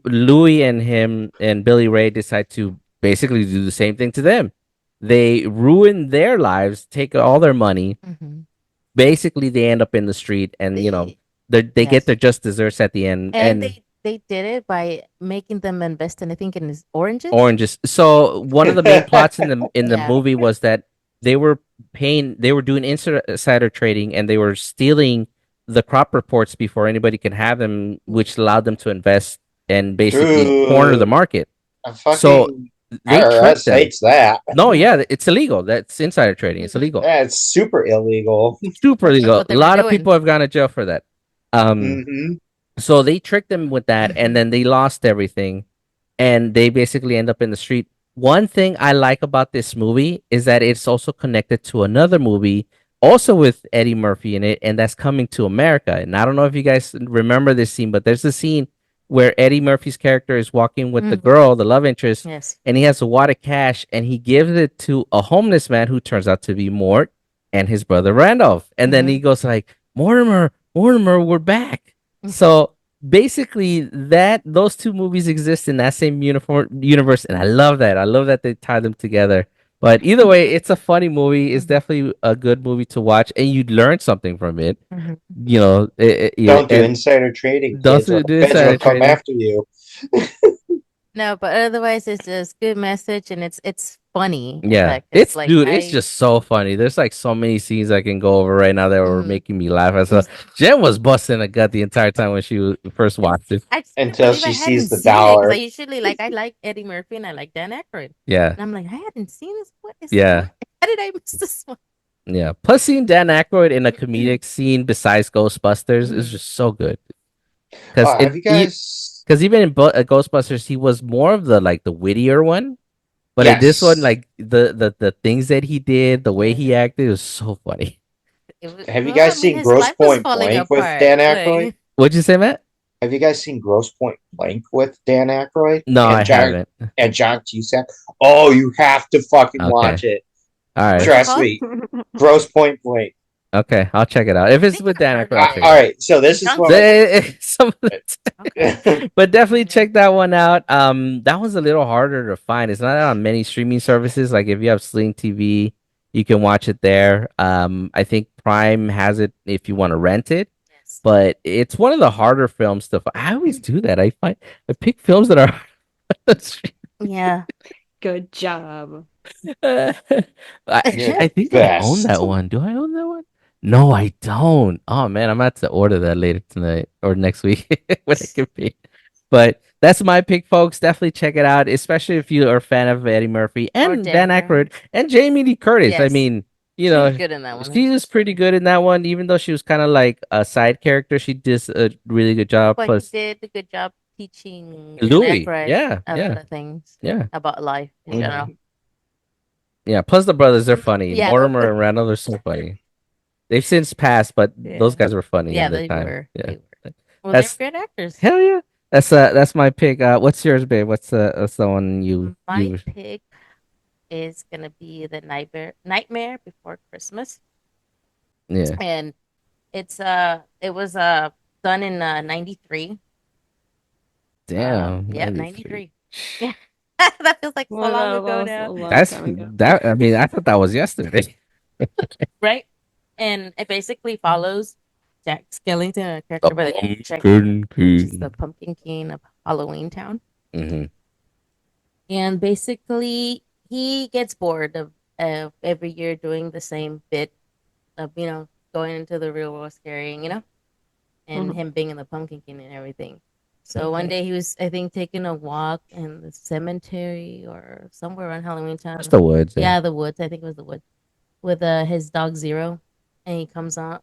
Louis and him and Billy Ray decide to basically do the same thing to them. They ruin their lives, take all their money. Mhm. Basically, they end up in the street, and they get Yes. their just desserts at the end. And they did it by making them invest in, I think, in his oranges. Oranges. So one of the main plots in the Yeah. movie was that they were doing insider trading, and they were stealing the crop reports before anybody can have them, which allowed them to invest and basically corner the Dude, market. a So fucking they tricked IRS them. hates that. No, yeah, it's illegal. That's insider trading. It's Mhm. illegal. Yeah, it's super illegal. Super That's illegal. what A they were lot of doing. people have gone to jail for that. Hmm. So they tricked them with that, and then they lost everything, and they basically end up in the street. One thing I like about this movie is that it's also connected to another movie, also with Eddie Murphy in it, and that's Coming to America. And I don't know if you guys remember this scene, but there's a scene where Eddie Murphy's character is walking with the Mhm. girl, the love interest, Yes. and he has a wad of cash, and he gives it to a homeless man who turns out to be Mort and his brother Randolph. And then he goes like, Mortimer, Mortimer, we're back. So basically that those two movies exist in that same universe, and I love that. I love that they tie them together. But either way, it's a funny movie. It's definitely a good movie to watch, and you'd learn something from it. Mhm. Don't do And insider trading, don't kids, or do the feds insider will come trading. after you. No, but otherwise it's just good message and it's funny. In Yeah, fact, it's like it's just so funny. There's like so many scenes I can go over right now that were Mhm. making me laugh. So Jen was busting a gut the entire time when first watched it. I just couldn't Until believe I she sees hadn't the seen it because I dollar. usually I like Eddie Murphy and I like Dan Aykroyd. Yeah, And I'm like, I hadn't seen this. What is yeah. how did I miss this one? Yeah. Plus, seeing Dan Aykroyd in a comedic scene besides Ghostbusters is Mhm. just so good. Because Have you guys? because even in Ghostbusters, he was more of the like the wittier one. But in this one, Yes. like the things that he did, the way he acted was so funny. Have you Well, I guys mean, seen his Gross life was Point falling Blank with apart. Dan Aykroyd? Like, What'd you say, Matt? Have you guys seen Gross Point Blank with Dan Aykroyd No, I haven't. And John Cusack? Oh, you have to fucking Okay. watch it. All right. what's it Trust called? me. Gross Point Blank. Okay, I'll check it out. If I it's think with I've Dan heard Aykroyd, of I'll it. check it All out. right, so this is John what Some of the Okay. but definitely check that one out. That one's a little harder to find. It's not on many streaming services. Like if you have Sling TV, you can watch it there. I think Prime has it if you want to rent it. Yes. But it's one of the harder films to find. I always do that. I pick films that are Yeah. Good job. I, you're I the think I own best. that one. Do I own that one? No, I don't. Oh man, I'm about to order that later tonight or next week when it can be. But that's my pick, folks. Definitely check it out, especially if you are a fan of Eddie Murphy Or and Dan Dan. Aykroyd and Jamie Lee Curtis. I Yes. mean, you She was know, good in that one. she was pretty good in that one, even though she was kind of like a side character. She did a really good job. But he Plus, did a good job teaching Dan Louis, Aykroyd yeah, a lot of things yeah, about life in general. yeah. Plus, the brothers, they're funny. Yeah, Mortimer and Randall are so funny. They've since passed, but those Yeah. guys were funny Yeah, in the they time. were. Yeah, They were. Well, that's they were great actors. hell yeah. That's my pick. What's yours, babe? What's the one My pick is gonna be the Nightmare Before Christmas, yeah. and it was done in '93. Damn, Yeah, 93. 93. Yeah, that feels like so Well, long that ago was now, a long That's time ago. that. I mean, I thought that was yesterday. right? And it basically follows Jack Skellington, a The character by the name of Jack, Pumpkin which is King. the Pumpkin King of Halloween Town. Mm-hmm. And basically, he gets bored of every year doing the same bit of, going into the real world scaring, and Mhm. him being in the Pumpkin King and everything. So one day he was, I think, taking a walk in the cemetery or somewhere around Halloween Town. That's the woods. Yeah, the woods. I think it was the woods with his dog Zero, and he comes out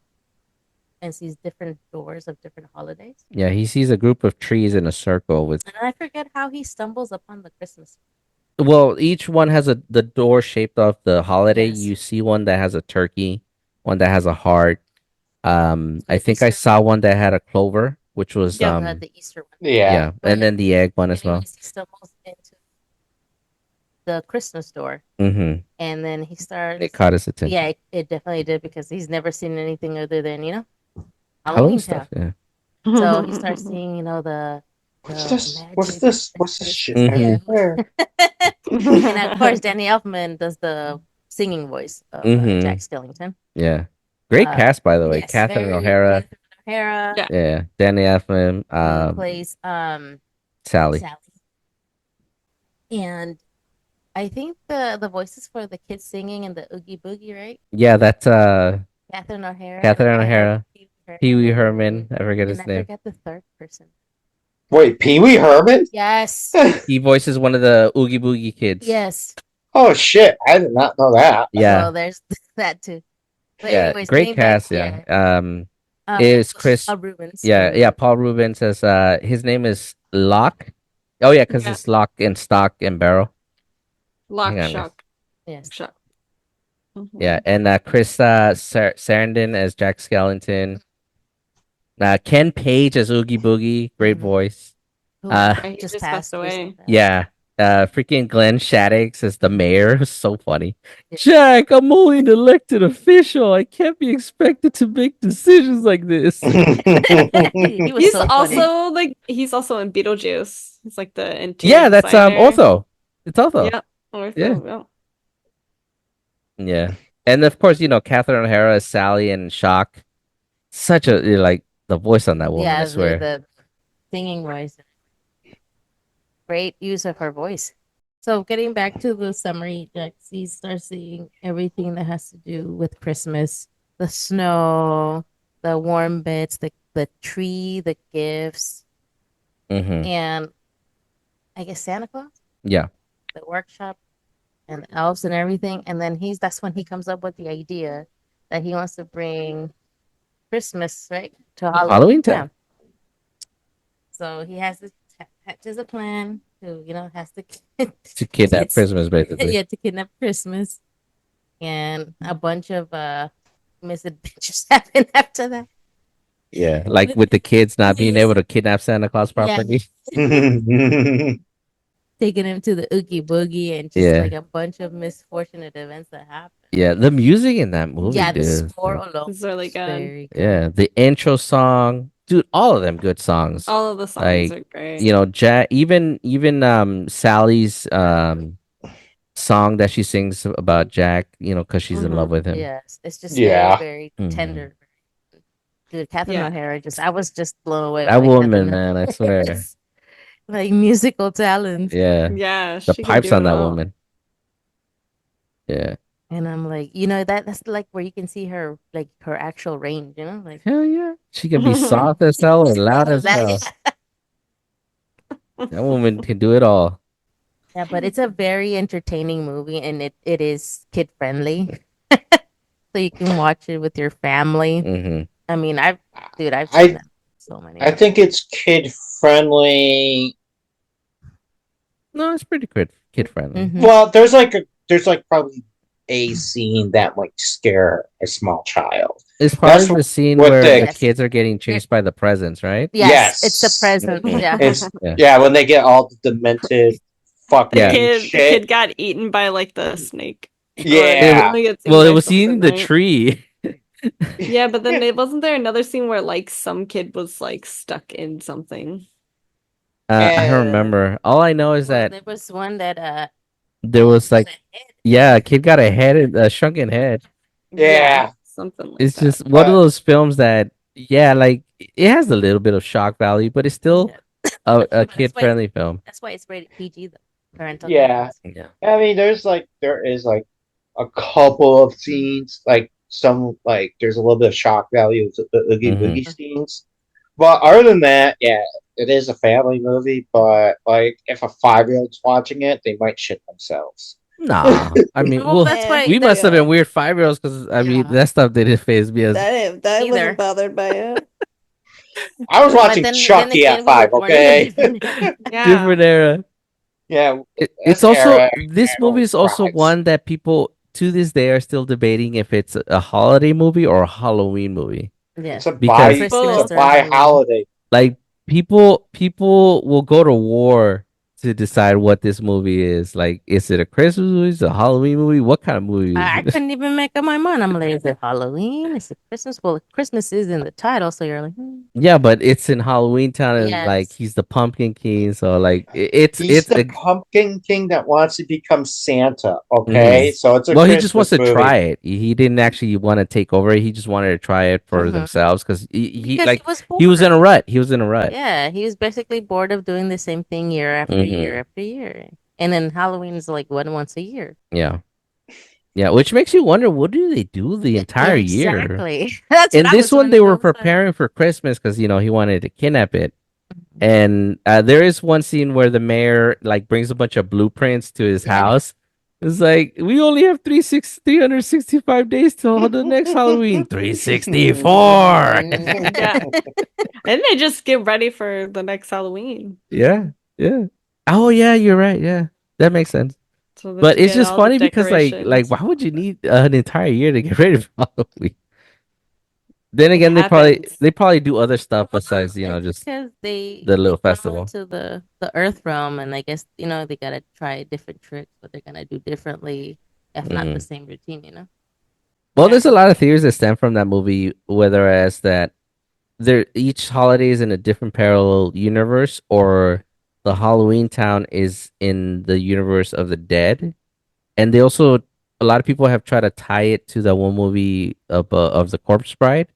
and sees different doors of different holidays. Yeah. He sees a group of trees in a circle with. And I forget how he stumbles upon the Christmas. Well, each one has the door shaped off the holiday. Yes. You see one that has a turkey, one that has a heart. I The think I Easter saw one that had a clover, which was the Easter one. Yeah. and then the egg one as well. Anyways, he stumbles into the Christmas store, Mm-hmm. and then he starts. It caught his attention. Yeah, it definitely did because he's never seen anything other than Halloween Halloween stuff. Town. Yeah. So he starts seeing the What's this? magic. What's this shit Mhm. everywhere? And of course, Danny Elfman does the singing voice of Mhm. Jack Skellington. Yeah. Great cast, by the way. Yes, Catherine very O'Hara. Catherine O'Hara. Yeah. Yeah. Danny Elfman. He plays Sally. And I think the voices for the kids singing and the Oogie Boogie, right? Yeah, that's Catherine O'Hara. Catherine I have O'Hara. a few Pee Wee Herman. I forget And his I name. forgot the third person. Wait, Pee Wee Herman? Yes. He voices one of the Oogie Boogie kids. Yes. Oh shit! I did not know that. Yeah. Well, there's that too. But Yeah. anyways, Great getting back, cast. Yeah. Um, Is Chris? Rubens. Yeah. Paul Rubens says. His name is Locke. Oh yeah, because Yeah. it's Lock and Stock and Barrel. Lock, Hang on. shock, Yes. shock. Yeah, and Chris Sarandon as Jack Skellington. Ken Page as Oogie Boogie, great Mhm. voice. Who Uh, He just just passed passed away. recently. yeah. Freaking Glenn Shaddix as the mayor. It was so funny. Yeah. Jack, I'm only an elected official. I can't be expected to make decisions like this. He was He's so also funny. he's also in Beetlejuice. He's like the interior Yeah, that's designer. Otho. It's Otho. Yeah. Ortho, Yeah. yeah. Yeah. And of course, Catherine O'Hara as Sally and Shock. Such a like the voice on that woman, I Yeah, swear. the singing voice. Great use of her voice. So getting back to the summary, Jaxie starts seeing everything that has to do with Christmas, the snow, the warm bits, the tree, the gifts, Mm-hmm. and I guess Santa Claus, Yeah. the workshop, and the elves and everything. And then that's when he comes up with the idea that he wants to bring Christmas, right, to Halloween time. Yeah. So he hatches a plan to, has to To kidnap kids- Christmas, basically. yeah, to kidnap Christmas, and a bunch of misadventures happen after that. Yeah, like with the kids not being Yes. able to kidnap Santa Claus Yeah. properly. Taking him to the Oogie Boogie, and just Yeah. like a bunch of misfortunate events that happen. Yeah, the music in that movie, Yeah, the dude. score alone It's really is good. very good. Yeah, the intro song, dude, all of them good songs. All of the songs Like, are great. Jack, even Sally's song that she sings about Jack, because she's in love with him. Yes, it's just Yeah. very, very Mhm. tender. Dude, Catherine Yeah. O'Hara, I was just blown away. That by woman, Catherine man, I swear. O'Hara's, like musical talent. Yeah, Yeah, the she can pipes do on it that all. woman. Yeah, And I'm like, that's like where you can see her, like her actual range, like hell yeah. She can be soft as hell or loud as hell. that. That woman can do it all. Yeah, but it's a very entertaining movie, and it is kid friendly, so you can watch it with your family. Hmm. I mean, I've seen I that so many. I think it's kid friendly. No, it's pretty kid friendly. Mhm. Well, there's probably a scene that might scare a small child. It's probably That's the scene what where the Yes. kids are getting chased by the presents, right? Yes, it's the Yes. present. Mhm. Yeah. It's Yeah. yeah, when they get all demented fucking Yeah. The shit. kid got eaten by like the snake. Yeah. Or he gets Well, eaten it by was eating something, the right? tree. Yeah, but then wasn't there another scene where like some kid was like stuck in something? I don't remember. All I know is Well, that there was one that there was like, the head. yeah, a kid got a shrunken head. Yeah. Something like It's that. just one of those films that, yeah, like it has a little bit of shock value, but it's still a That's kid why- friendly film. That's why it's rated PG though. Parental Yeah. guidance. Yeah. I mean, there is like a couple of scenes, like there's a little bit of shock value to the Oogie Mhm. Boogie scenes. But other than that, yeah, it is a family movie. But like, if a 5-year-old's watching it, they might shit themselves. Nah, I mean, Well, that's why we must have been weird 5-year-olds because I mean Yeah. that stuff didn't phase me as that Either. wasn't bothered by it. I was But watching then Chucky again, at we were 5. born in a Okay. different era. Yeah. different era. Yeah, It's this also era, this movie is also Christ. one that people to this day are still debating if it's a holiday movie or a Halloween movie. Yeah. It's a Because- buy, Both. it's a buy holiday. Like people will go to war to decide what this movie is. Like, is it a Christmas movie? Is it a Halloween movie? What kind of movie is I it? couldn't even make up my mind. I'm like, is it Halloween? Is it Christmas? Well, Christmas is in the title, so you're like, Yeah, but it's in Halloween Town, and Yes. like he's the Pumpkin King, so like it's He's the Pumpkin King that wants to become Santa. Okay, so it's a well, he Christmas just wants to movie. try it. He didn't actually want to take over. He just wanted to try it for Mhm. themselves because he because like was he was in bored. a rut. He was in a rut. Yeah, he was basically bored of doing the same thing year after Mhm. year after year. And then Halloween is like once a year. Yeah. Yeah, which makes you wonder what do they do the entire year? Exactly. That's what In I this was one, they wondering. I were was like, preparing for Christmas because he wanted to kidnap it. And there is one scene where the mayor like brings a bunch of blueprints to his yeah. house. It's like we only have 365 days till the next Halloween. 364. Yeah. And they just get ready for the next Halloween. Yeah, yeah. Oh yeah, you're right. Yeah, that makes sense. So they have But to it's get just all the funny because like decorations. why would you need an entire year to get ready for Halloween? Then It again, happens. they probably do other stuff besides It's just because the they little fell festival. into the Earth realm, and I guess they gotta try different tricks, what they're gonna do differently, if not the Mm. same routine. Well, Yeah. there's a lot of theories that stem from that movie, whether as that each holiday is in a different parallel universe, or the Halloween town is in the universe of the dead. And they also a lot of people have tried to tie it to the one movie of the Corpse Bride.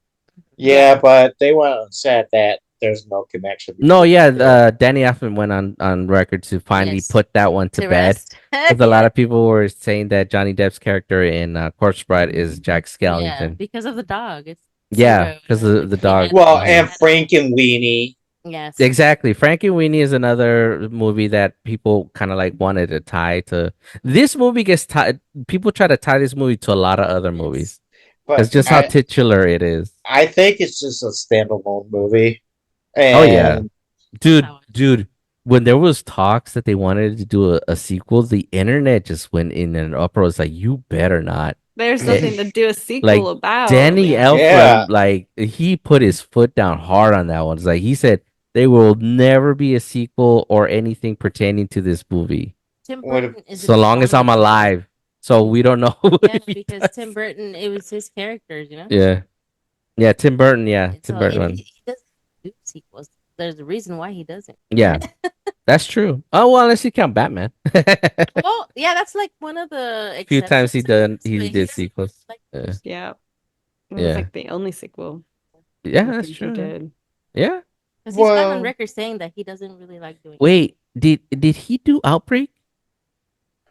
Yeah. Yeah, but they went and said that there's no connection No, between yeah, the two. Danny Elfman went on record to finally Yes. put that one to To bed rest. because a lot Yeah. of people were saying that Johnny Depp's character in Corpse Bride is Jack Yeah. Skellington. Because of the dog. It's Yeah, Zero. because of the They dog. had Well, they and Mhm. had a Frank and Weenie. yes. Exactly. Frankie Weenie is another movie that people kind of like wanted to tie to. This movie gets tied. People try to tie this movie to a lot of other Yes. movies. That's But just how titular it is. I think it's just a standalone movie. Oh yeah, And That's dude, how I dude. When there was talks that they wanted to do a sequel, the internet just went in an uproar. It's like you better not. There's Eh, nothing to do a sequel like about. Danny yeah. yeah, Elfman, like he put his foot down hard on that one. It's like he said there will never be a sequel or anything pertaining to this movie Tim would Burton is so long as I'm responsible. alive. So we don't know Yeah, if he because Tim does. Burton, it was his characters. Yeah, yeah. Tim Burton. Yeah, And Tim so Burton. if One. he doesn't do sequels, there's a reason why he doesn't. Yeah, that's true. Oh well, unless you count Batman. Well, yeah, that's like one of the Few times exceptions, I guess, but he he did doesn't sequels. like Yeah, those. Yeah. It was yeah, like the only sequel yeah. I That's think he true. did. Yeah. Because he's gone on well, record saying that he doesn't really like doing it. Wait, did he do Outbreak?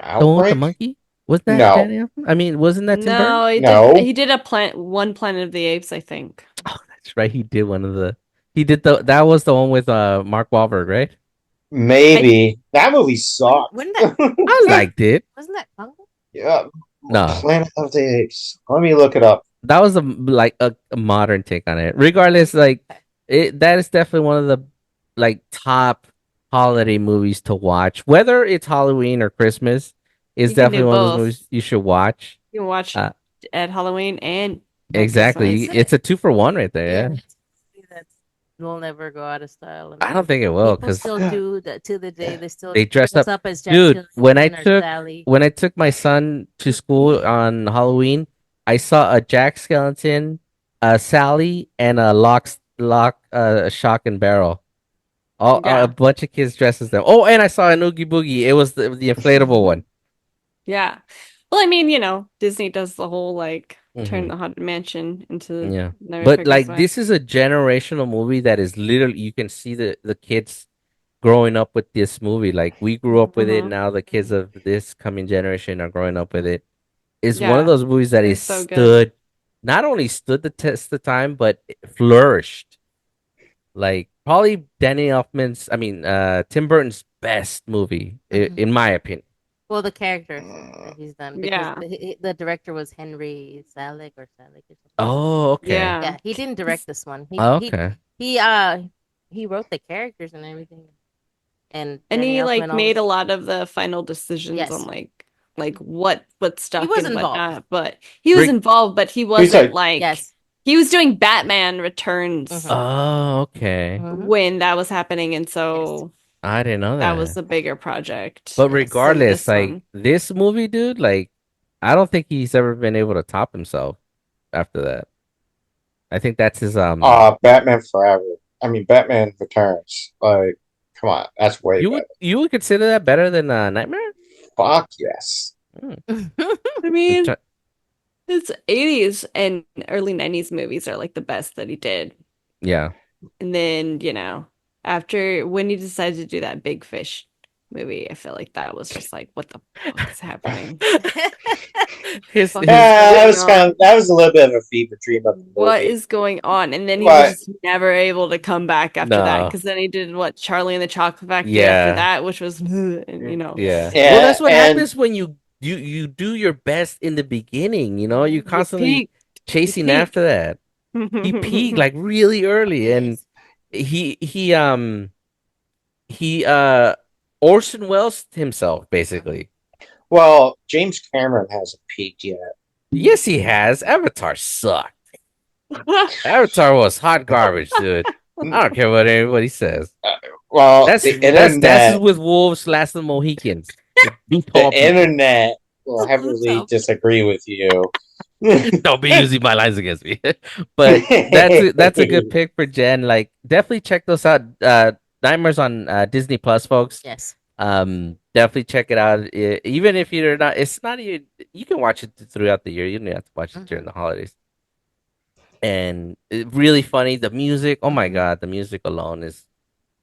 The one with the Outbreak? monkey? Was that No, Danny Elfman? I mean, wasn't that Tim Burton? No, no, he did one Planet of the Apes, I think. Oh, that's right. He did one of the. He did the. That was the one with Mark Wahlberg, right? I maybe that movie sucked. When that I liked it. wasn't that Congo? Yeah, No, Planet of the Apes. Let me look it up. that was a modern take on it. Regardless, like that is definitely one of the like top holiday movies to watch. Whether it's Halloween or Christmas, is You can definitely do one of those both. movies you should watch. You can watch Uh, at Halloween and at exactly. Christmas. It's It's a 2 for 1 right there. yeah, Yeah. it's a movie that will never go out of style. I I don't mean, think it will people because still do that to the day. They still they dressed dress up. up as Jack Dude, Skellington or Sally. when I took my son to school on Halloween, I saw a Jack Skellington, a Sally, and a Shock and Barrel. All a Yeah. bunch of kids dressed as them. Oh, and I saw an Oogie Boogie. It was the inflatable one. Yeah. Well, I mean, Disney does the whole like turn Hmm. the Haunted Mansion into Yeah, Nightmare but Before like this Christmas. is a generational movie that is literally you can see the kids growing up with this movie. Like we grew up with it. Hmm. Now the kids of this coming generation are growing up with it. It's one of Yeah. those movies that It is was so good. not only stood the test of time, but it flourished. Like probably Tim Burton's best movie, Mhm. in my opinion. Well, the character that he's done because Yeah. the director was Henry Salick or Salick or something. Oh, okay. Yeah. Yeah, he didn't direct this one. Oh, okay. He uh he wrote the characters and everything. And And Danny he Elfman like made a always lot of the final decisions yes, on like what he stuck was and involved. whatnot. But he was Rick. involved, but he Who's wasn't like, like Yes. he was doing Batman Returns Mhm. Oh, okay. Mhm. when that was happening, and Yes. so I didn't know that was that. the bigger project But Yes. than regardless, this like one. this movie, dude, like I don't think he's ever been able to top himself after that. I think that's his Batman Forever. I mean, Batman Returns. Like, come on, that's way better. you would consider that better than Nightmare? Fuck yes. Hmm. I Just mean, try- his 80s and early 90s movies are like the best that he did. yeah. And then, after when he decided to do that Big Fish movie. I feel like that was just like, what the fuck is happening? his Fuck his is That going was on? that was a little bit of a fever dream of the What movie. is going on? And then he But was never able to come back after that, No. because then he did what, Charlie and the Chocolate Factory after Yeah. that, which was, and Yeah. Well, yeah, that's what and happens when you do your best in the beginning, you know, you you constantly peaked. chasing You after that. He peaked like really early and Yes. he he um he Orson Welles himself basically. well, James Cameron hasn't peaked yet. Yes, he has. Avatar sucked. Avatar was hot garbage, dude. I don't care what anybody says. Well, That's the that's Dances internet, with Wolves, Last of the Mohicans. Be the tall people. internet will heavily disagree with you. Don't be using my lines against me. But that's a good pick for Jen. Like definitely check those out. Nightmares on Disney Plus, folks. Yes. Definitely check it out. Even if you're not, it's not even. You can watch it throughout the year. You don't have to watch it during the holidays. And really funny. The music. Oh my god, the music alone is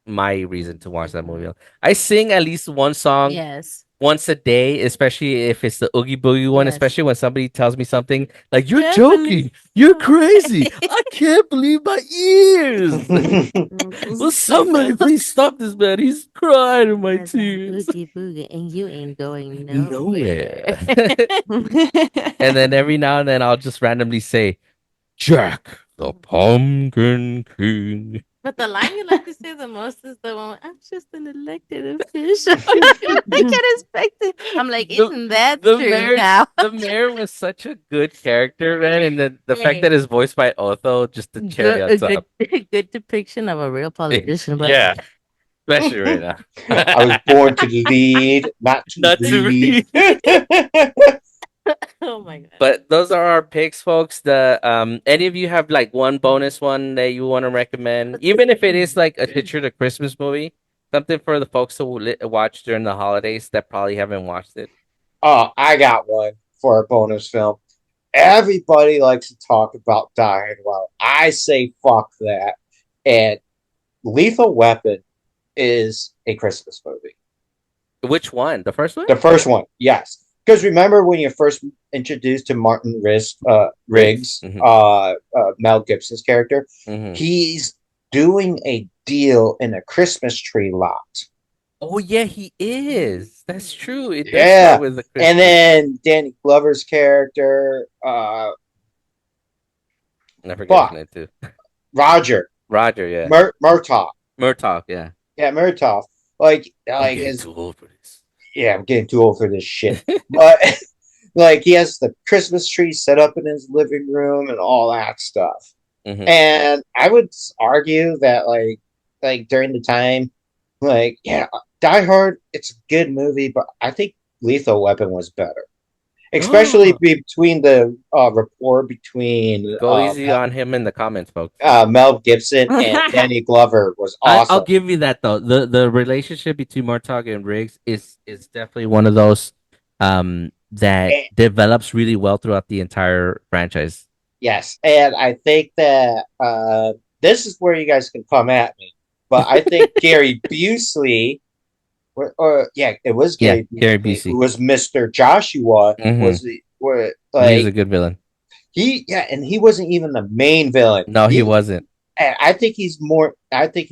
my reason to watch that movie. I sing at least one song Yes. once a day, especially if it's the Oogie Boogie one, Yes. especially when somebody tells me something like, "You're Definitely. joking, you're crazy, I can't believe my ears." Will somebody please stop this man? He's crying in my As I'm tears. boogie boogie, and you ain't going Nowhere. nowhere. And then every now and then I'll just randomly say, "Jack the Pumpkin King." But the line you like to say the most is the one, I'm just an elected official. I can't expect it. I'm like, The- isn't that The true mayor, now? the mayor was such a good character, man, and the fact Hey. that it's voiced by Otho, just the cherry on A top. good depiction of a real politician. But Yeah, especially right now. I was born to lead, not to Not to read. oh my god. But those are our picks, folks. The any of you have like one bonus one that you want to recommend, even if it is like a picture the Christmas movie, something for the folks to watch during the holidays that probably haven't watched it. Oh, I got one for a bonus film. Everybody likes to talk about Die Hard. Well, I say fuck that. And Lethal Weapon is a Christmas movie. Which one? The first one? The first one, yes. Because remember when you're first introduced to Martin Riggs, Mhm. Mel Gibson's character, Mhm. he's doing a deal in a Christmas tree lot. Oh yeah, he is. That's true. It does Yeah. start with the Christmas. And then Danny Glover's character, I forget fuck. his name too. Roger, Roger, yeah. Murtaugh. Murtaugh, yeah. Yeah, Murtaugh. Like I'm getting his too old for this. yeah, I'm getting too old for this shit. But like he has the Christmas tree set up in his living room and all that stuff. Mhm. And I would argue that like during the time, like yeah, Die Hard, it's a good movie, but I think Lethal Weapon was better. Especially between the rapport between Go easy on him in the comments, folks. Mel Gibson and Danny Glover was awesome. I'll give you that though. The relationship between Murtaugh and Riggs is definitely one of those that develops really well throughout the entire franchise. Yes, and I think that this is where you guys can come at me, but I think Gary Busey, it was Gary Busey, who was Mr. Joshua, was he was a good villain. And he wasn't even the main villain. No, he wasn't. And I think he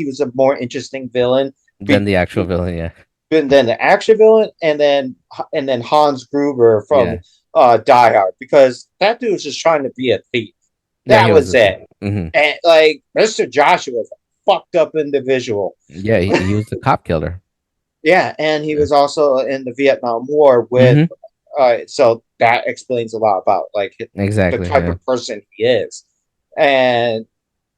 was a more interesting villain than the actual villain, yeah. Than the actual villain, and then Hans Gruber from Die Hard, because that dude was just trying to be a thief. That was it. Mm-hmm. And like Mr. Joshua was a fucked up individual. Yeah, he was a cop killer. Yeah, and he was also in the Vietnam War with. So that explains a lot about like the type of person he is, and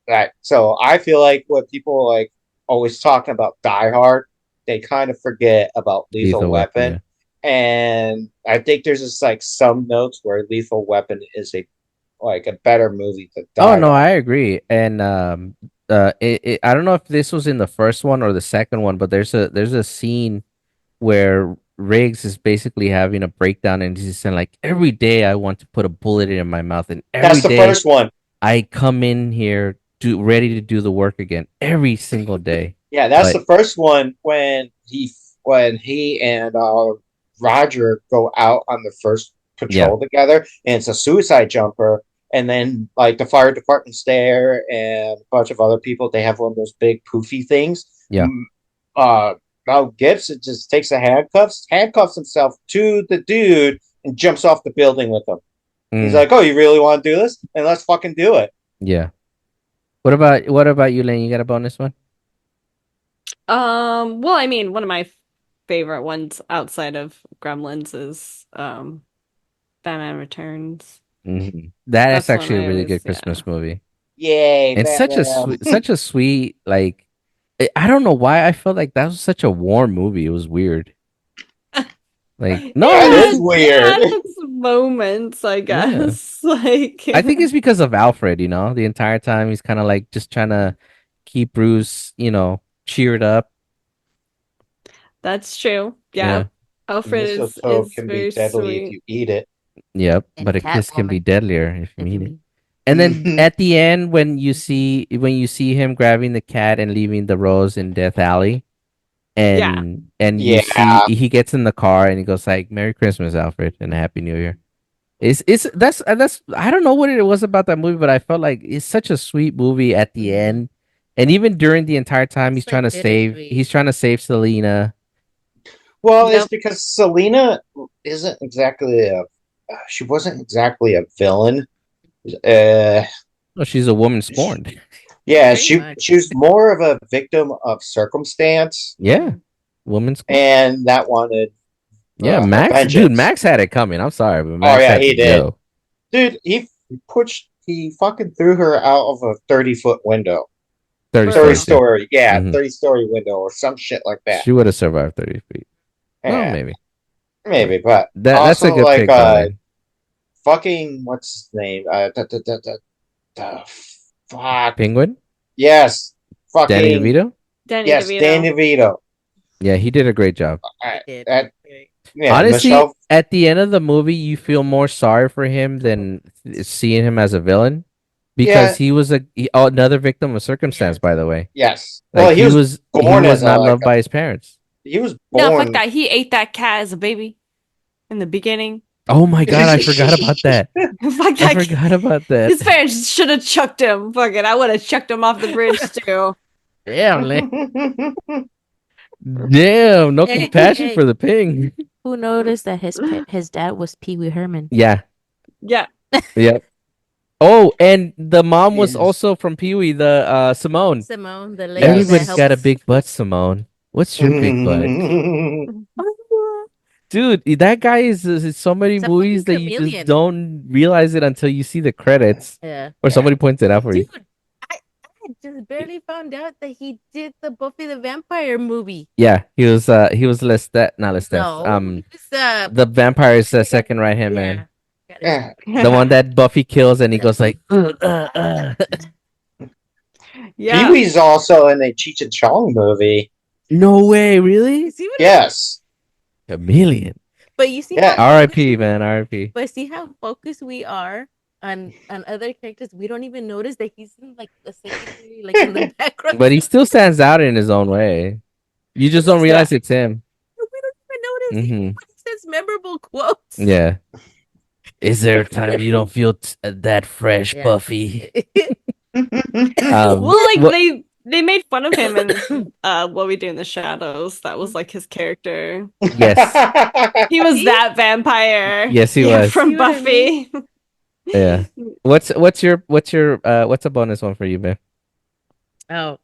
that. So I feel like when people like always talking about Die Hard, they kind of forget about Lethal Weapon. And I think there's just like some notes where Lethal Weapon is a better movie than Die Hard. Oh no, I agree. And I don't know if this was in the first one or the second one, but there's a scene where Riggs is basically having a breakdown and he's saying like, every day I want to put a bullet in my mouth, and that's the first one. I come in here ready to do the work again every single day. Yeah, that's the first one when he when he and Roger go out on the first Yeah. patrol together, and it's a suicide jumper. And then, like, the fire department's there, and a bunch of other people. They have one of those big poofy things. Yeah. Mel Gibson just takes the handcuffs himself to the dude, and jumps off the building with him. He's Mm, like, "Oh, you really want to do this? And let's fucking do it." yeah. What about you, Lane? You got a bonus one? Well, I mean, one of my favorite ones outside of Gremlins is Batman Returns. That is That's one actually a I really always, good yeah. Christmas movie. Yay, It's Batman! such a sweet like. I don't know why I felt like that was such a warm movie. It was weird. Like no, That it is was It weird. had its moments, I yeah. guess. Like, I think it's because of Alfred. The entire time he's kind of like just trying to keep Bruce, cheered up. that's true. Yeah. Yeah. Alfred Mistletoe is can be very deadly if sweet. you eat it. Yep. And But a kiss can be Catwoman. deadlier if you If you mean it. mean. And then at the end, when you see him grabbing the cat and leaving the rose in Death Alley, Yeah. and you see Yeah. he gets in the car and he goes like, "Merry Christmas, Alfred, and a Happy New Year." It's that's I don't know what it was about that movie, but I felt like it's such a sweet movie at the end, and even during the entire time It's like bittersweet. he's trying to save Selena. Well, it's Yep. because Selena isn't exactly she wasn't exactly a villain. Uh, Oh, she's a woman scorned. yeah, Pretty much. she was more of a victim of circumstance, Yeah, woman scorned. and that wanted Yeah, Max, dude, vengeance. Max had it coming. I'm sorry, but Oh Max yeah, had to he did. go. Dude, he fucking threw her out of a 30-foot window. 30 For 30 real. stories. Yeah. story, yeah, Mhm. 30-story window or some shit like that. She would have survived 30 feet. Well, Yeah, maybe. maybe, but That's a also good like pick, though, man. fucking what's his name? Fuck. Penguin, Yes. Danny Fucking DeVito. Danny yes, DeVito. Dan DeVito. Yeah, he did a great job. It did. That yeah, Honestly, Michelle. at the end of the movie, you feel more sorry for him than seeing him as a villain because Yeah, he was another victim of circumstance. Yes. By the way, yes. like Well, he was he born was as not loved by his parents. he was No, fuck born. that. He ate that cat as a baby in the beginning. Oh my god, I forgot about that. Fuck I that. forgot about that. His parents should have chucked him. Fuck it. I would have chucked him off the bridge too. Damn, damn, no Hey, compassion hey. for the ping. Who noticed that his dad was Pee Wee Herman? Yeah, Yeah. yeah. Oh, and the mom was Yes. also from Pee Wee, the Simone. Simone, the lady Everybody's that got a helps. big butt, Simone. What's your big butt? Dude, that guy is so many He's a movies that fucking you just chameleon. don't realize it until you see the credits Yeah. or somebody points it out for you. Dude, I just barely found out that he did the Buffy the Vampire movie. Yeah, he was Lestat, not Lestat. No, he was, The vampire's second right hand man, yeah. Yeah. the one that Buffy kills, and he goes like, Yeah. Pee-wee's also in a Cheech and Chong movie. No way, really? See what Yes. Chameleon. But you see Yeah. how R.I.P. man, R.I.P. But see how focused we are on other characters. We don't even notice that he's in like the secondary, like in the background. But he still stands out in his own way. You just don't realize it's him. We don't even notice. Mhm. He says memorable quotes. Yeah. Is there a time you don't feel that fresh, Yeah. Buffy? Well, like what- they made fun of him in What We Do in the Shadows. That was like his character. Yes. He was See? that vampire. Yes, he Yeah, was. from See what I Buffy. Yeah. What's a bonus one for you, man? Oh,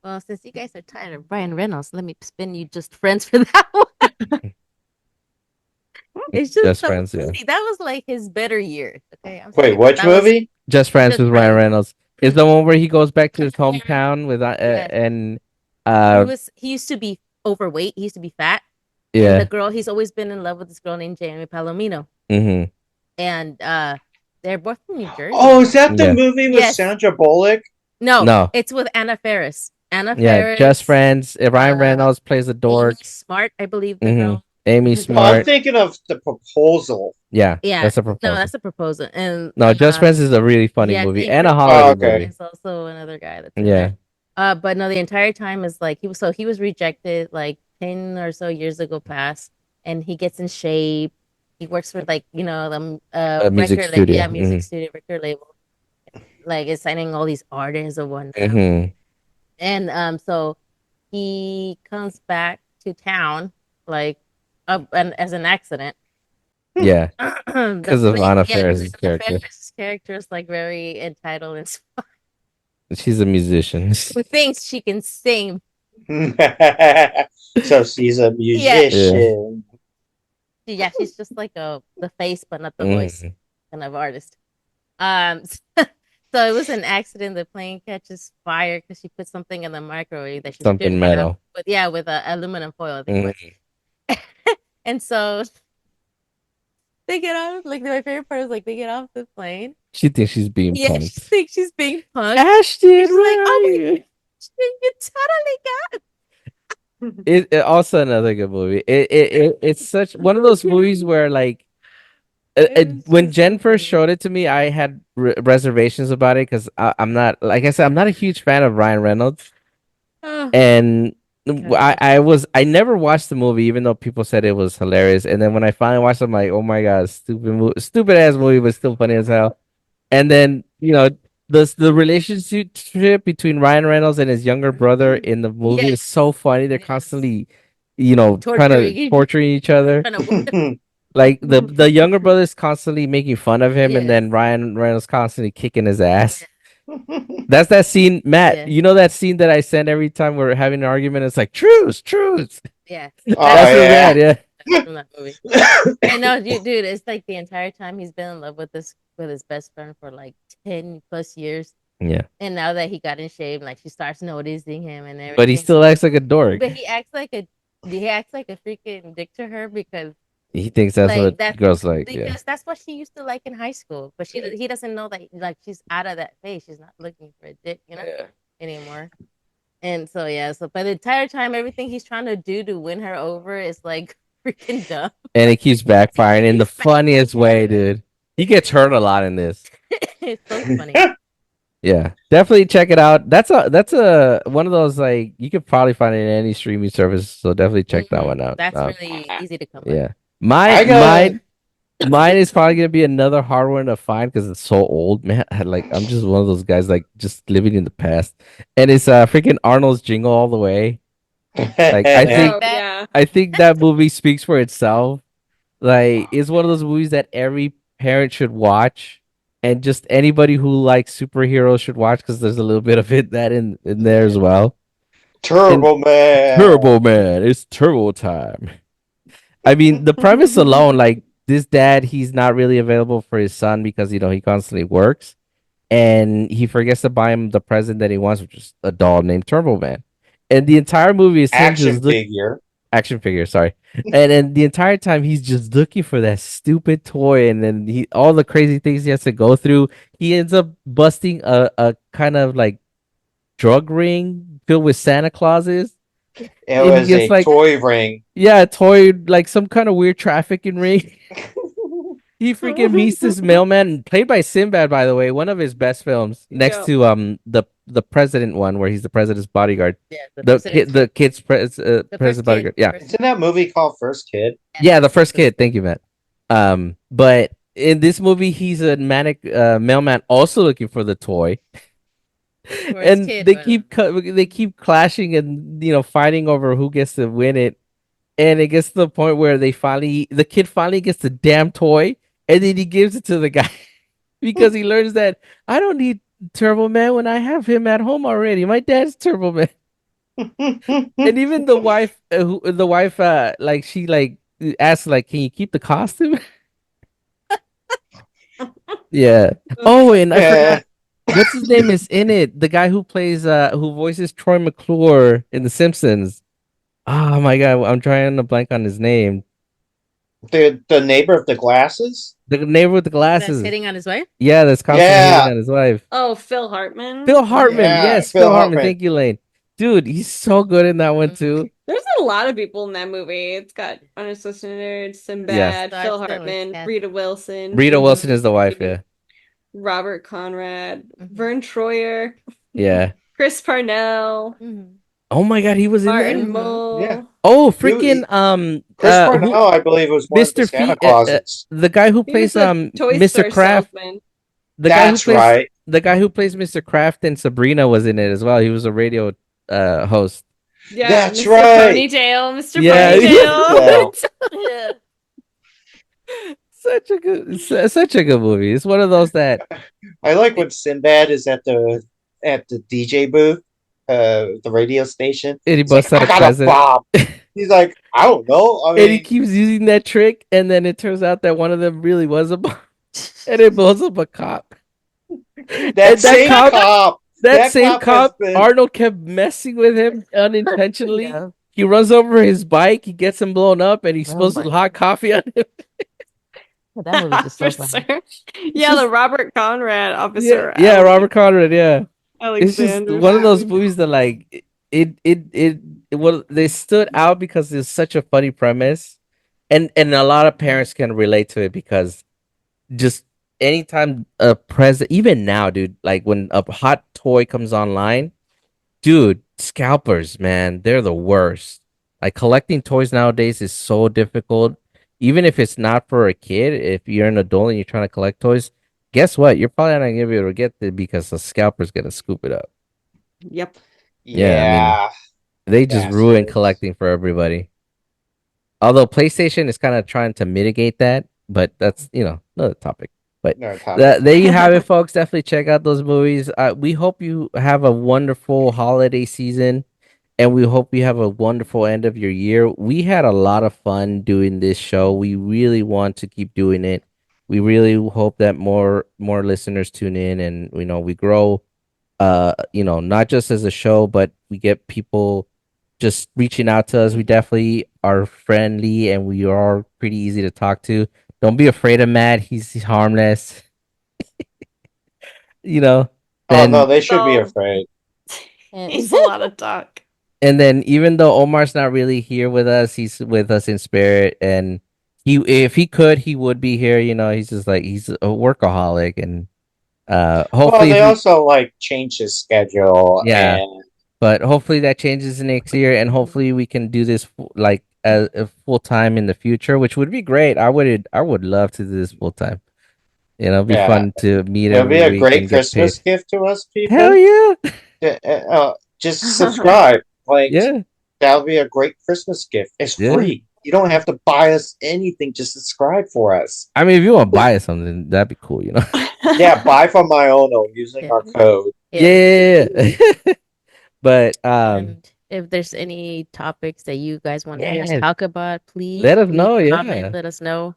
well, since you guys are tired of Ryan Reynolds, let me spin you just friends for that one. It's just Just so Friends, yeah. funny. That was like his better year. Okay, I'm Wait, sorry, which that was- movie? Just Friends Just with Ryan Friends. Reynolds. Is the one where he goes back to his hometown with Yes. and he used to be overweight. He used to be fat. yeah. And the girl, he's always been in love with this girl named Jamie Palomino, Mm-hmm. and they're both from New Jersey. Oh, is that the Yeah. movie with Yes. Sandra Bullock? No, it's with Anna Faris. Anna Yeah, Faris. Just Friends. Ryan uh, Reynolds plays the dork. Amy Smart, I believe the Mhm. girl. Amy Oh, I'm Smart. thinking of The Proposal. Yeah, Yeah, that's a proposal. No, that's a proposal. And No, Just Friends is a really funny yeah, movie Craig and a Ferguson holiday okay. movie. is also another guy that's in Yeah. there. But no, the entire time is like he was rejected like 10 or so years ago past, and he gets in shape. He works for like, the A music record label, studio. yeah, music studio record label, like is signing all these artists or whatnot. Hmm. And so he comes back to town like and as an accident. Yeah, The because of plane, Anna yeah, Faris's the character. Ferris character is like very entitled and She's a musician. who thinks she can sing. So she's a Yeah, Yeah. musician. yeah, she's just like the face but not the voice Mhm. kind of artist. Um, so it was an accident. The plane catches fire because she put something in the microwave that she Something shouldn't have. metal. With with a aluminum foil, I think it was. Mhm. And so they get off. Like my favorite part is like they get off the plane. She thinks she's being Yeah, she punked. thinks she's being punked. Ashton, She's like, where are "Oh my you? gosh, you totally got." It also another good movie. It's such one of those movies where like It was when just Jen so first funny. showed it to me, I had reservations about it because I'm not, like I said, I'm not a huge fan of Ryan Reynolds, Oh and God. I never watched the movie even though people said it was hilarious, and then when I finally watched it, I'm like, oh my god, stupid ass movie, but still funny as hell. And then the relationship between Ryan Reynolds and his younger brother in the movie is Yes. so funny. They're Yes. constantly trying to Torturing each torturing each other. trying to Like the younger brother's constantly making fun of him, and Yes. then Ryan Reynolds constantly kicking his ass. That's that scene, Matt. Yeah. You know that scene that I send every time we're having an argument. It's like truce, truce. Yeah. Oh That's from that. yeah. Yeah, That's from that movie. I know, dude, it's like the entire time he's been in love with his best friend for like 10 plus years. yeah. And now that he got in shape, like she starts noticing him and But he everything. still acts like a dork. But he acts like a freaking dick to her because He thinks that's like what that's girls like. Yeah. because that's what she used to like in high school. But he doesn't know that like she's out of that phase. She's not looking for a dick, Yeah. anymore. And so yeah, so by the entire time everything he's trying to do to win her over is like freaking dumb. And it keeps backfiring in the funniest way, dude. He gets hurt a lot in this. It's so funny. Yeah, definitely check it out. That's a one of those, like, you could probably find it in any streaming service, so definitely check that one out. That's really easy to come by. Yeah, I mine got mine is probably gonna be another hard one to find because it's so old, man. Like, I'm just one of those guys like just living in the past, and it's freaking Arnold's Jingle All the Way. Like, I think Oh, yeah. I think that movie speaks for itself. Like, it's one of those movies that every parent should watch, and just anybody who likes superheroes should watch because there's a little bit of it that in there as well. And Turbo Man. Turbo Man, it's turbo time. I mean, the premise alone, like this dad, he's not really available for his son because he constantly works, and he forgets to buy him the present that he wants, which is a doll named Turbo Man. And the entire movie is him Action just look figure. action figure, sorry. And then the entire time he's just looking for that stupid toy, and then he all the crazy things he has to go through. He ends up busting a kind of like drug ring filled with Santa Clauses. It And he was gets a like, toy ring. yeah, a toy, like some kind of weird trafficking ring. He freaking meets this mailman, played by Sinbad, by the way, one of his best films, next Yeah. to the president one, where he's the president's bodyguard. Yeah, The kid's president's first bodyguard. kid. Yeah, Isn't that movie called First Kid? yeah, the first kid. Thank you, Matt. But in this movie, he's a manic mailman, also looking for the toy, First and kid, they keep clashing and fighting over who gets to win it. And it gets to the point where the kid finally gets the damn toy, and then he gives it to the guy because he learns that I don't need Turbo Man when I have him at home already. My dad's Turbo Man. And even the wife, like she like asks, like, can you keep the costume? Yeah. Oh, and I Yeah. forgot what's his name is in it. The guy who voices Troy McClure in The Simpsons. Oh my god, I'm trying to blank on his name. The neighbor of the glasses? The neighbor with the that's glasses. hitting on his wife. Yeah, that's constantly Yeah. hitting on his wife. Oh, Phil Hartman. Phil Hartman. Yeah, Yes, Phil Phil Hartman. Hartman. Thank you, Lane. Dude, he's so good in that one too. There's a lot of people in that movie. It's got Arnold Schwarzenegger, Sinbad, Yeah. Phil Star Hartman, Stellar, Rita Wilson, Rita Wilson is the wife, yeah. Robert Conrad, Vern Troyer, Yeah. Chris Parnell. Mhm. Oh my God, he was in Martin there. Yeah. Mull. Oh, He- freaking Chris who Cornell, I believe, was one of the Mr. Santa Feet, Clauses. the guy who He was plays the Toy Mr. Store Kraft, salesman. the guy who That's plays right. the guy who plays Mr. Kraft and Sabrina was in it as well. He was a radio host. Yeah, That's Mr. right. Ponytail, Mr. Yeah, Mr. Ponytail. Ponytail. Yeah. such a good movie. It's one of those that I like when Sinbad is at the DJ booth, the radio station. and he He's like, busts out I a got a present. bomb. He's like, I don't know. I And he mean, keeps using that trick, and then it turns out that one of them really was a bomb, and it blows up a cop. that And same cop, that that same cop has cop, been. Arnold kept messing with him unintentionally. Yeah. He runs over his bike, he gets him blown up, and he Oh spills my some hot coffee on him. That movie's just so Officer. funny. Yeah, just- the Robert Conrad Yeah, officer yeah, Robert Conrad. Yeah, it's just Alexander. one of Yeah, those movies that like well, they stood out because it's such a funny premise, and a lot of parents can relate to it because just anytime a present, even now, dude, like when a hot toy comes online, dude, scalpers, man, they're the worst. Like collecting toys nowadays is so difficult. Even if it's not for a kid, if you're an adult and you're trying to collect toys, guess what? You're probably not gonna be able to get it because the scalper's gonna scoop it up. Yep. Yeah, I mean, yeah, they just ruin bastards. collecting for everybody. Although PlayStation is kind of trying to mitigate that, but that's another topic. But No topic. there you have it, folks. Definitely check out those movies. We hope you have a wonderful holiday season, and we hope you have a wonderful end of your year. We had a lot of fun doing this show. We really want to keep doing it. We really hope that more listeners tune in, and we grow. Not just as a show, but we get people just reaching out to us. We definitely are friendly and we are pretty easy to talk to. Don't be afraid of Matt. He's harmless. You know, Oh no, then they should be So afraid. it's a lot of talk. and then even though Omar's not really here with us, he's with us in spirit and if he could, he would be here. He's just like he's a workaholic and Well, hopefully if they we also like changed his schedule, yeah, and but hopefully that changes next year, and hopefully we can do this like as a full time in the future, which would be great. I would love to do this full time. It'd be yeah, fun to meet it'll every be a week great and get Christmas paid. gift to us Hell people. yeah, Just subscribe. Like yeah, that'll be a great Christmas gift. It's yeah. free. You don't have to buy us anything. Just subscribe for us. I mean, if you want to buy something, that'd be cool. Yeah, buy from my own using Yeah. our code. Yeah. Yeah. But And if there's any topics that you guys want to hear us yeah, talk about, please let us leave know. a Yeah. comment. Let us know.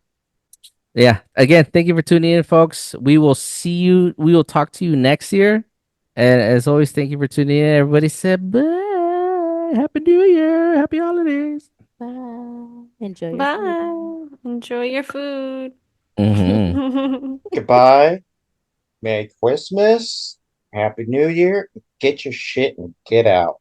Yeah. Again, thank you for tuning in, folks. We will see you. We will talk to you next year. And as always, thank you for tuning in. Everybody said bye. Happy New Year. Happy holidays. Bye. Enjoy your food. Bye. Enjoy your food. Hmm. Goodbye. Merry Christmas. Happy New Year. Get your shit and get out.